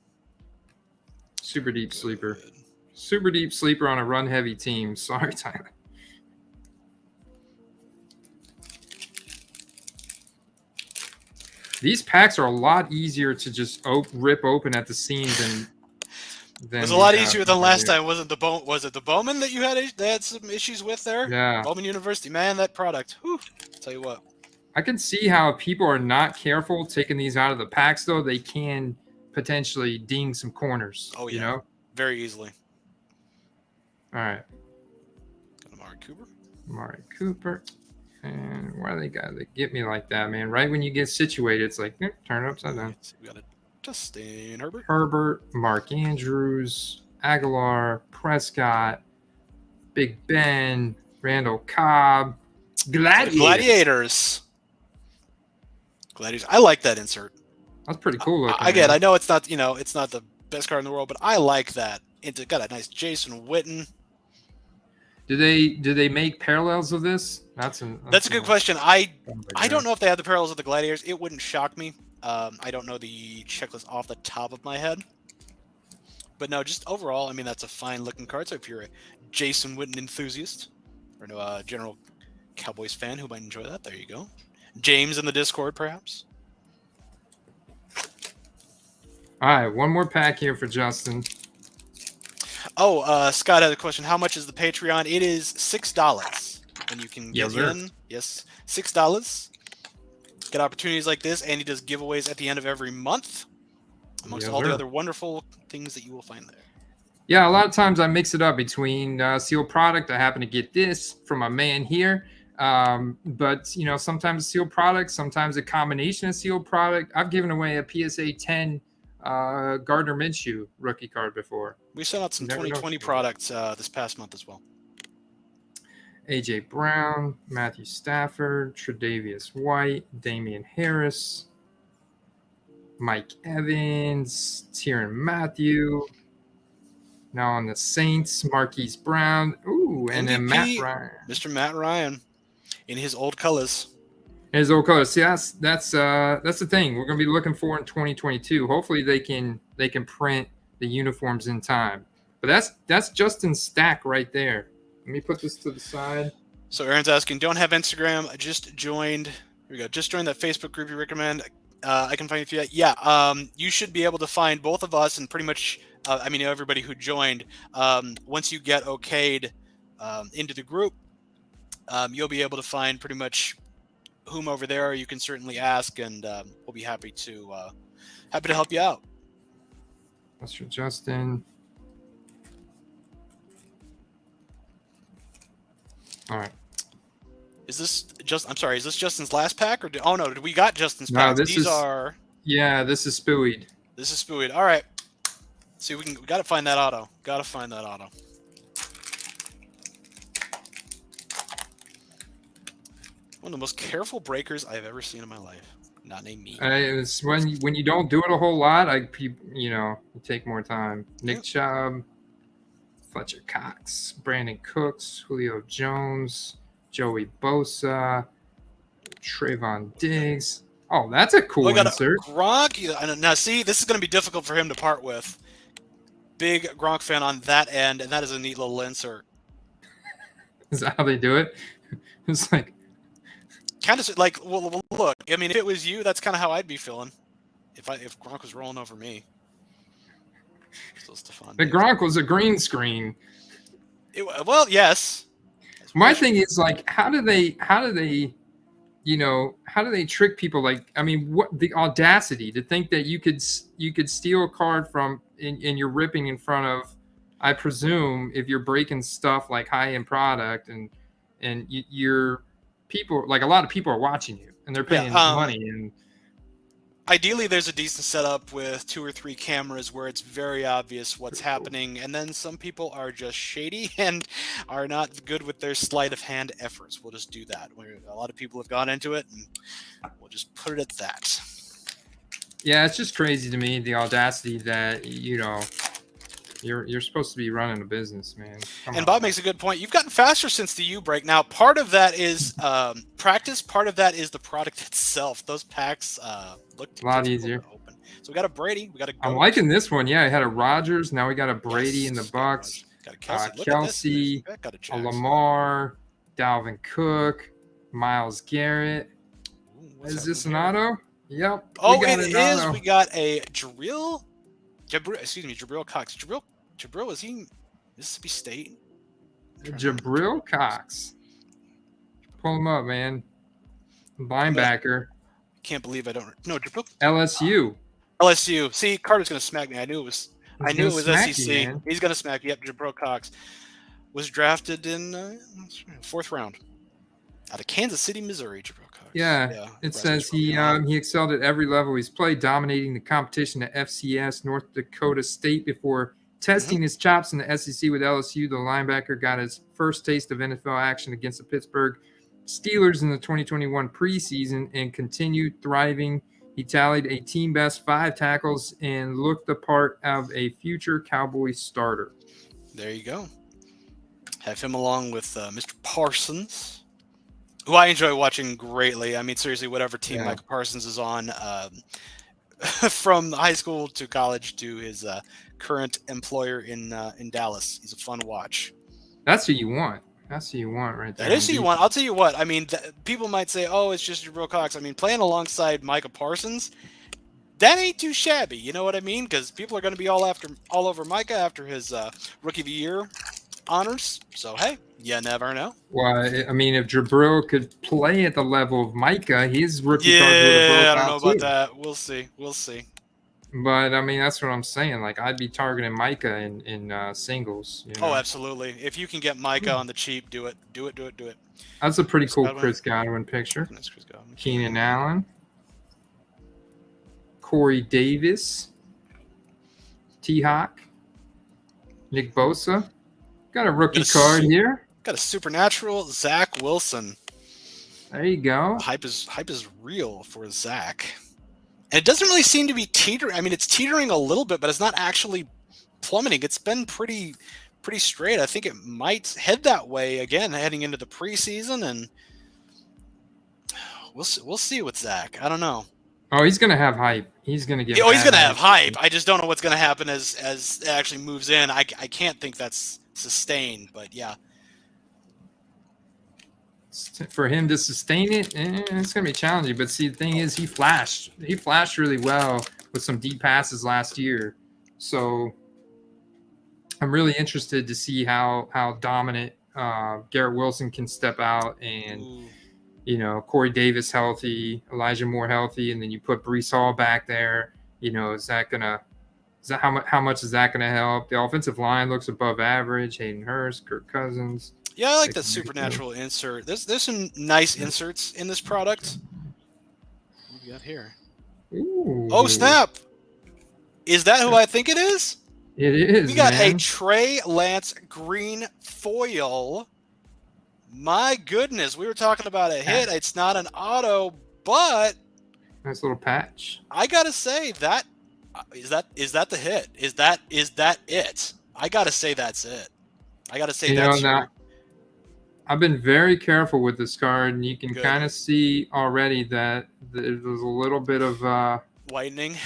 Super deep sleeper. Super deep sleeper on a run-heavy team. Sorry, Tyler. These packs are a lot easier to just rip open at the seam than it was a lot easier than last time. Was it the Bowman that you had some issues with there? Yeah. Bowman University, man, that product. Whew. Tell you what. I can see how if people are not careful taking these out of the packs, though, they can potentially ding some corners. Oh, yeah. You know? Very easily. All right. Got Amari Cooper. And why they get me like that, man? Right when you get situated, it's like, turn it upside down. We got a Justin Herbert, Mark Andrews, Aguilar, Prescott, Big Ben, Randall Cobb, Gladiators. I like that insert. That's pretty cool looking. I know it's not the best card in the world, but I like that. It's got a nice Jason Witten. Do they make parallels of this? That's a good question. I don't know if they have the parallels of the Gladiators. It wouldn't shock me. I don't know the checklist off the top of my head. But no, just overall, I mean, that's a fine looking card. So if you're a Jason Witten enthusiast or a general Cowboys fan who might enjoy that, there you go. James in the Discord, perhaps. All right, one more pack here for Justin. Oh, Scott had a question. How much is the Patreon? It is $6. And you can get in. Yes, $6. Get opportunities like this, and he does giveaways at the end of every month, amongst all the other wonderful things that you will find there. Yeah, a lot of times I mix it up between sealed product. I happen to get this from a man here. But, sometimes sealed product, sometimes a combination of sealed product. I've given away a PSA 10 Gardner Minshew rookie card before. We sent out some 2020 products this past month as well. A.J. Brown, Matthew Stafford, Tre'Davious White, Damian Harris, Mike Evans, Tyrann Mathieu. Now on the Saints, Marquise Brown. Ooh, and then Matt Ryan. Mr. Matt Ryan in his old colors. His old colors. See, that's the thing we're going to be looking for in 2022. Hopefully they can print the uniforms in time. But that's Justin's stack right there. Let me put this to the side. So Aaron's asking, don't have Instagram. I just joined. Here we go. Just joined that Facebook group you recommend. I can find you through that. Yeah. You should be able to find both of us and pretty much, everybody who joined. Once you get okayed into the group, you'll be able to find pretty much whom over there. You can certainly ask, and we'll be happy to help you out. That's for Justin. All right. Is this just? I'm sorry. Is this Justin's last pack, or oh no, we got Justin's No, packs? this These is- are. Yeah, this is Spooied. This is Spooied. All right. See, we got to find that auto. Got to find that auto. One of the most careful breakers I've ever seen in my life. Not named me. It's when you don't do it a whole lot, you take more time. Nick Yep. Chubb, Fletcher Cox, Brandon Cooks, Julio Jones, Joey Bosa, Trayvon Diggs. Oh, that's a cool We got insert. a Gronk. Now, see, this is going to be difficult for him to part with. Big Gronk fan on that end, and that is a neat little insert. Is that how they do it? It's like, Kind of like, well, look. I mean, if it was you, that's kind of how I'd be feeling. If Gronk was rolling over me. Still Stephon the Diggs. Gronk was a green screen. Well, yes. My thing is like, how do they trick people? Like, I mean, what the audacity to think that you could steal a card from and you're ripping in front of, I presume, if you're breaking stuff like high-end product and you're people, like a lot of people are watching you and they're paying money, and ideally there's a decent setup with 2 or 3 cameras where it's very obvious what's happening, and then some people are just shady and are not good with their sleight of hand efforts. We'll just do that. A lot of people have gone into it, and we'll just put it at that. yeah, it's just crazy to me, the audacity that you're supposed to be running a business, man. Come And on. Bob makes a good point. You've gotten faster since the U break. Now, part of that is practice. Part of that is the product itself. Those packs look A lot difficult easier. to open. So we got a Brady. We got a. I'm Goat. liking this one. Yeah, I had a Rodgers. Now we got a Brady in the Yes, Bucks. Got a Kelsey. Look at Kelsey, this. Got a A Jackson. Lamar, Dalvin Cook, Myles Garrett. Ooh, what's Is this an happening here? auto? Yep. Oh, we got it an is. auto. We got a Jabril Cox. Jabril, is he Mississippi State? Jabril Cox. Pull him up, man. Linebacker. Can't believe I don't. No, Jabril. LSU. LSU. See, Carter's gonna smack me. I knew it was. He's gonna smack you, SEC. man. He's gonna smack you. Yep, Jabril Cox was drafted in 4th round out of Kansas City, Missouri. Jabril Cox. Yeah, it says he excelled at every level he's played, dominating the competition at FCS North Dakota State before testing his chops in the SEC with LSU. The linebacker got his first taste of NFL action against the Pittsburgh Steelers in the 2021 preseason and continued thriving. He tallied a team best 5 tackles and looked the part of a future Cowboys starter. There you go. Have him along with Mr. Parsons, who I enjoy watching greatly. I mean, seriously, whatever team Yeah. Michael Parsons is on, from high school to college to his current employer in Dallas, he's a fun watch. That's who you want. That's who you want right there. That is who you want. I'll tell you what. I mean, people might say, "Oh, it's just Jabril Cox." I mean, playing alongside Micah Parsons, that ain't too shabby. You know what I mean? Because people are going to be all over Micah after his Rookie of the Year honors. So hey, you never know. Well, I mean, if Jabril could play at the level of Micah, his rookie cards would have Yeah, broke I don't out know about too. that. We'll see. We'll see. But I mean, that's what I'm saying. Like, I'd be targeting Micah in singles. You know? Oh, absolutely. If you can get Micah on the cheap, do it. Do it. Do it. Do it. That's a pretty cool Godwin. Chris Godwin picture. That's Chris Godwin. Keenan Allen, Corey Davis, T-Hawk, Nick Bosa. Got a rookie Got a card here. Got a supernatural Zach Wilson. There you go. Hype is real for Zach. And it doesn't really seem to be teetering. I mean, it's teetering a little bit, but it's not actually plummeting. It's been pretty straight. I think it might head that way again heading into the preseason, and we'll see with Zach. I don't know. Oh, he's gonna have hype. He's gonna get. Oh, he's bad gonna have hype. I just don't know what's gonna happen as it actually moves in. I can't think that's sustained, but yeah. For him to sustain it, it's gonna be challenging. But see, the thing is, he flashed really well with some deep passes last year. So I'm really interested to see how dominant Garrett Wilson can step out, and Ooh. you know, Corey Davis healthy, Elijah Moore healthy, and then you put Breece Hall back there. You know, how much is that gonna help? The offensive line looks above average. Hayden Hurst, Kirk Cousins. Yeah, I like the supernatural insert. There's some nice inserts in this product. What do we got here? Ooh. Oh, snap! Is that who I think it is? It is, We got man. a Trey Lance green foil. My goodness, we were talking about a hit. It's not an auto, but Nice little patch. I gotta say that is that the hit? Is that it? I gotta say that's it. I gotta say that's now, I've been very careful with this card, and you can Good. kind of see already that there's a little bit of whitening.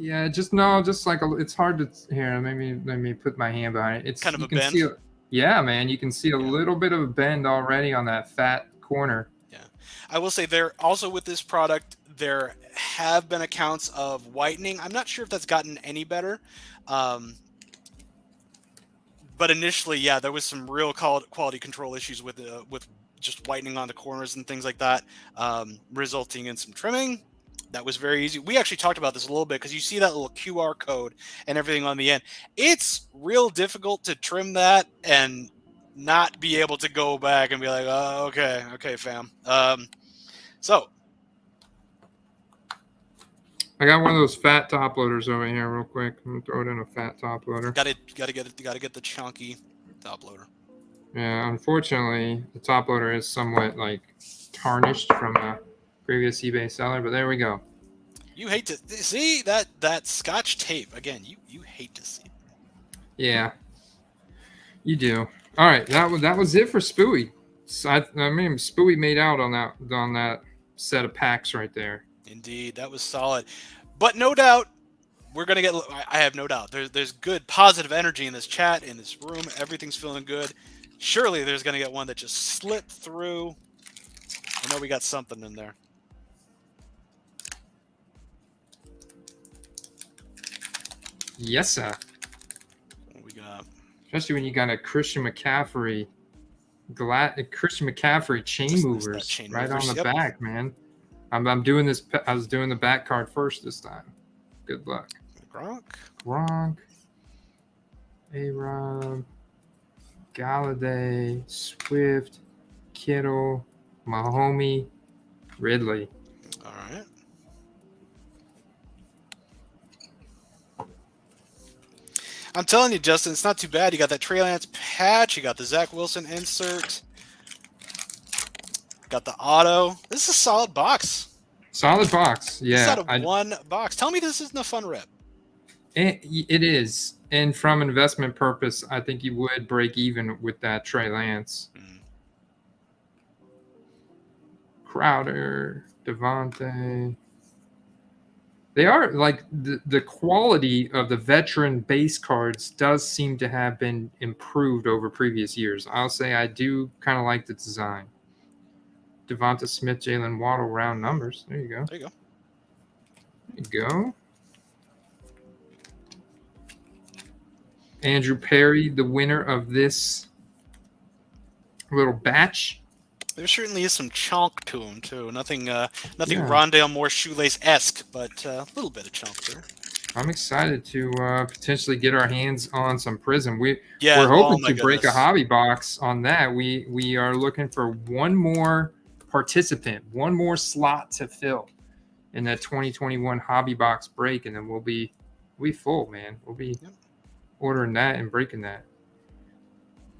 yeah, just like it's hard to here. Let me put my hand behind it. It's Kind of you a can bend. see yeah, man, you can see a little bit of a bend already on that fat corner. Yeah, I will say there also with this product there have been accounts of whitening. I'm not sure if that's gotten any better. But initially, yeah, there was some real quality control issues with just whitening on the corners and things like that, resulting in some trimming. That was very easy. We actually talked about this a little bit because you see that little QR code and everything on the end. It's real difficult to trim that and not be able to go back and be like, oh, okay, fam. So I got one of those fat top loaders over here, real quick. I'm gonna throw it in a fat top loader. Gotta get the chunky top loader. Yeah, unfortunately, the top loader is somewhat like tarnished from a previous eBay seller, but there we go. You hate to see that Scotch tape again. You hate to see it. Yeah, you do. All right, that was it for Spooey. So I mean, Spooey made out on that set of packs right there. Indeed, that was solid. But no doubt, we're going to get... I have no doubt. There's good, positive energy in this chat, in this room. Everything's feeling good. Surely there's going to get one that just slipped through. I know we got something in there. Yes, sir. What we got? Especially when you got a Christian McCaffrey chain Just movers chain right movers, on the yep. back, man. I'm doing this. I was doing the back card first this time. Good luck. Gronk, A-Rob, Galladay, Swift, Kittle, Mahomey, Ridley. All right. I'm telling you, Justin, it's not too bad. You got that Trey Lance patch. You got the Zach Wilson insert. Got the auto. This is a solid box. Solid box. Yeah. This is out of one box. Tell me this isn't a fun rip. It is. And from investment purpose, I think you would break even with that Trey Lance. Crowder, Devontae. They are like the quality of the veteran base cards does seem to have been improved over previous years. I'll say I do kind of like the design. Devonta Smith, Jalen Waddle, round numbers. There you go. There you go. There you go. Andrew Perry, the winner of this little batch. There certainly is some chunk to him too. Nothing Rondale Moore shoelace-esque, but a little bit of chunk there. I'm excited to potentially get our hands on some Prism. We're oh hoping my to break a goodness. hobby box on that. We are looking for one more participant, one more slot to fill in that 2021 hobby box break, and then we'll be full, man. We'll be ordering that and breaking that.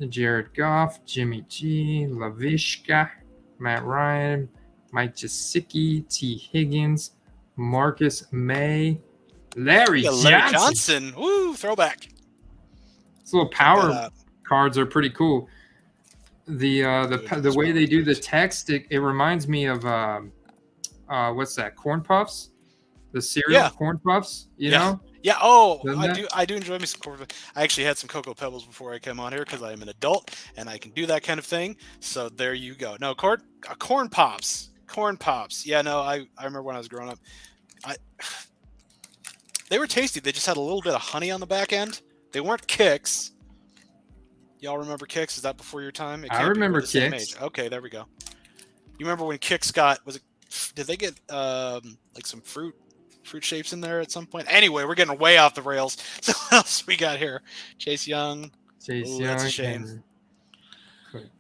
Jared Goff, Jimmy G, Lavishka, Matt Ryan, Mike Gesicki, T. Higgins, Marcus May, Larry Johnson. Woo, throwback. These little power cards are pretty cool. The way they do the text, it reminds me of what's that? Corn Puffs, the cereal Corn Puffs. You know? Yeah. Oh, I do enjoy me some corn. I actually had some Cocoa Pebbles before I came on here because I am an adult and I can do that kind of thing. So there you go. No, corn pops. Corn pops. Yeah, no, I remember when I was growing up. They were tasty. They just had a little bit of honey on the back end. They weren't Kicks. Y'all remember Kicks? Is that before your time? I remember Kicks. Okay, there we go. You remember when Kicks did they get like some fruit shapes in there at some point? Anyway, we're getting way off the rails. So what else we got here? Chase Young. Chase Young. That's a shame.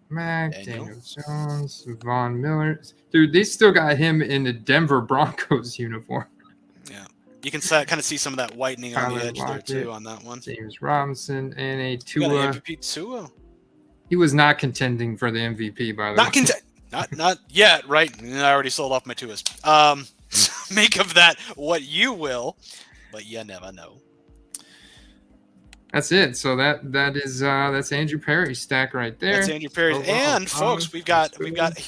Mack, Daniel. Daniel Jones, Von Miller. Dude, they still got him in the Denver Broncos uniform. Yeah. You can kind of see some of that whitening on the Tyler edge there, Lockett, too, on that one. James Robinson, and a You got Tua. an MVP Tua. He was not contending for the MVP, by the Not way. not yet, right? I already sold off my Tuas. Make of that what you will, but you never know. That's it. So that's Andrew Perry's stack right there. That's Andrew Perry's. Oh, wow. And folks, we've got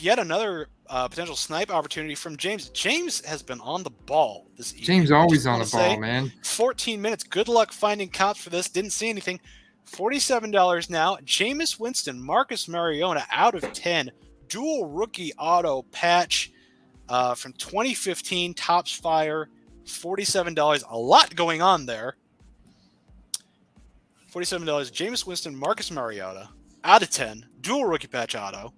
yet another potential snipe opportunity from James. James has been on the ball this evening. James always on the ball, man. 14 minutes. Good luck finding comps for this. Didn't see anything. $47 now. Jameis Winston, Marcus Mariota out of 10. Dual rookie auto patch from 2015. Tops Fire. $47. A lot going on there. $47. Jameis Winston, Marcus Mariota out of 10. Dual rookie patch auto.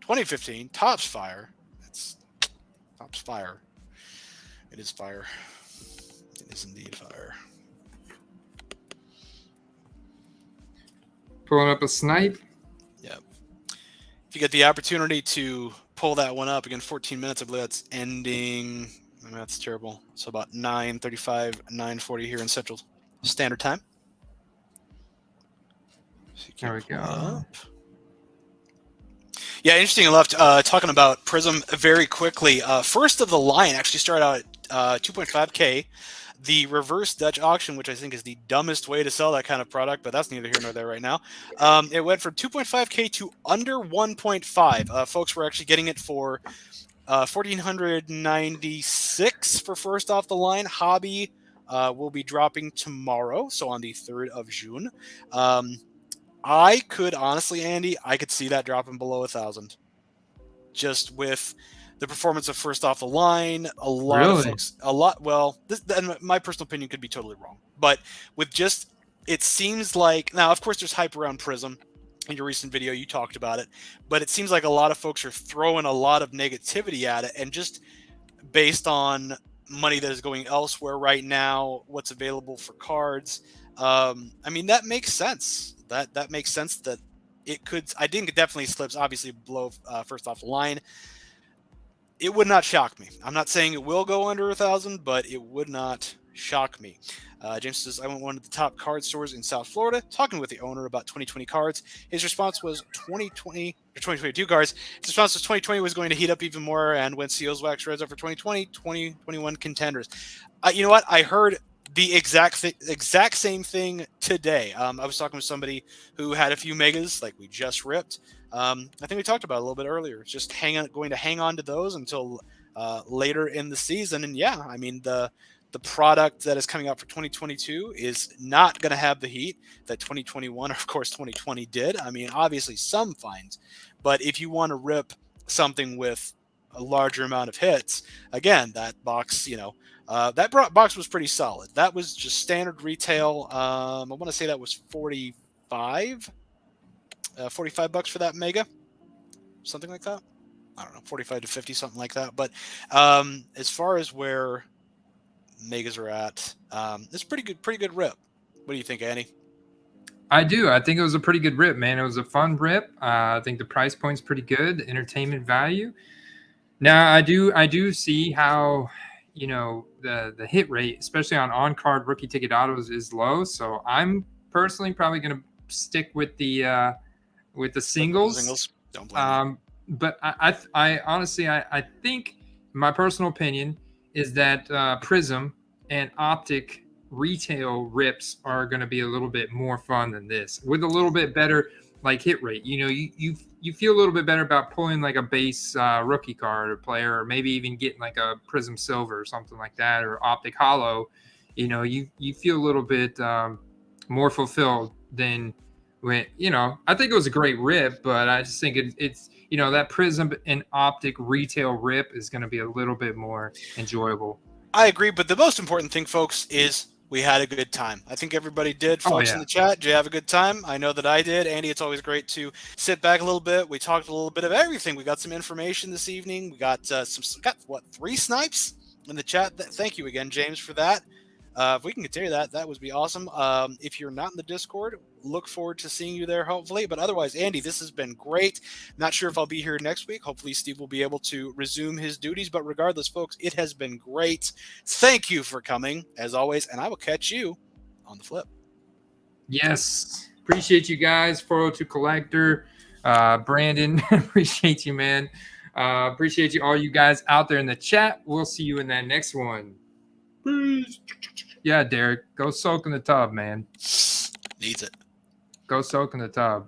2015. Tops Fire. It's Tops Fire. It is fire. It is indeed fire. Pulling up a snipe. Yep. If you get the opportunity to pull that one up, again, 14 minutes, I believe that's ending. I mean, that's terrible. So about 9:35, 9:40 here in Central Standard Time. So There we go. Yeah, interesting enough, talking about Prism very quickly. First of the line actually started out at 2.5K. The reverse Dutch auction, which I think is the dumbest way to sell that kind of product, but that's neither here nor there right now. It went from 2.5K to under 1.5. Folks were actually getting it for $1,496 for first off the line. Hobby will be dropping tomorrow, so on the 3rd of June. I could honestly, Andy, I could see that dropping below 1,000. Just with the performance of first off the line, a lot of folks, well, this, and my personal opinion could be totally wrong, but with just, it seems like, now, of course, there's hype around Prism. In your recent video, you talked about it, but it seems like a lot of folks are throwing a lot of negativity at it, and just based on money that is going elsewhere right now, what's available for cards, I mean, that makes sense. That makes sense that it could, I think it definitely slips, obviously, below first off the line. It would not shock me. I'm not saying it will go under 1,000, but it would not shock me. James says, I went to one of the top card stores in South Florida, talking with the owner about 2020 cards. His response was 2020 or 2022 cards. His response was 2020 was going to heat up even more, and when Seals Wax Reds up for 2020, 2021 contenders. You know what? I heard the exact same thing today. I was talking with somebody who had a few megas, like we just ripped. I think we talked about it a little bit earlier. Just going to hang on to those until later in the season. And yeah, I mean, the product that is coming out for 2022 is not going to have the heat that 2021 or of course 2020 did. I mean, obviously some finds, but if you want to rip something with a larger amount of hits, again, that box, that box was pretty solid. That was just standard retail. I want to say that was $45 for that mega, something like that. I don't know, 45 to 50, something like that. But as far as where megas are at, it's pretty good rip. What do you think, Annie? I do. I think it was a pretty good rip, man. It was a fun rip. I think the price point's pretty good. The entertainment value. Now, I do see how, the hit rate, especially on card rookie ticket autos, is low. So I'm personally probably going to stick with the singles. Don't blame me. But I honestly, I think my personal opinion is that Prism and Optic retail rips are going to be a little bit more fun than this, with a little bit better like hit rate. You feel a little bit better about pulling like a base rookie card or player, or maybe even getting like a Prism Silver or something like that, or Optic Hollow. You feel a little bit more fulfilled than when, I think it was a great rip, but I just think it's that Prism and Optic retail rip is going to be a little bit more enjoyable. I agree, but the most important thing, folks, is we had a good time. I think everybody did. Folks in the chat, did you have a good time? I know that I did. Andy, it's always great to sit back a little bit. We talked a little bit of everything. We got some information this evening. We got 3 snipes in the chat. Thank you again, James, for that. If we can continue that, that would be awesome. If you're not in the Discord, look forward to seeing you there, hopefully. But otherwise, Andy, this has been great. Not sure if I'll be here next week. Hopefully, Steve will be able to resume his duties. But regardless, folks, it has been great. Thank you for coming, as always, and I will catch you on the flip. Yes. Appreciate you guys. 402 Collector. Brandon, appreciate you, man. Appreciate you, all you guys out there in the chat. We'll see you in that next one. Peace. Yeah, Derek, go soak in the tub, man. Needs it. Go soak in the tub.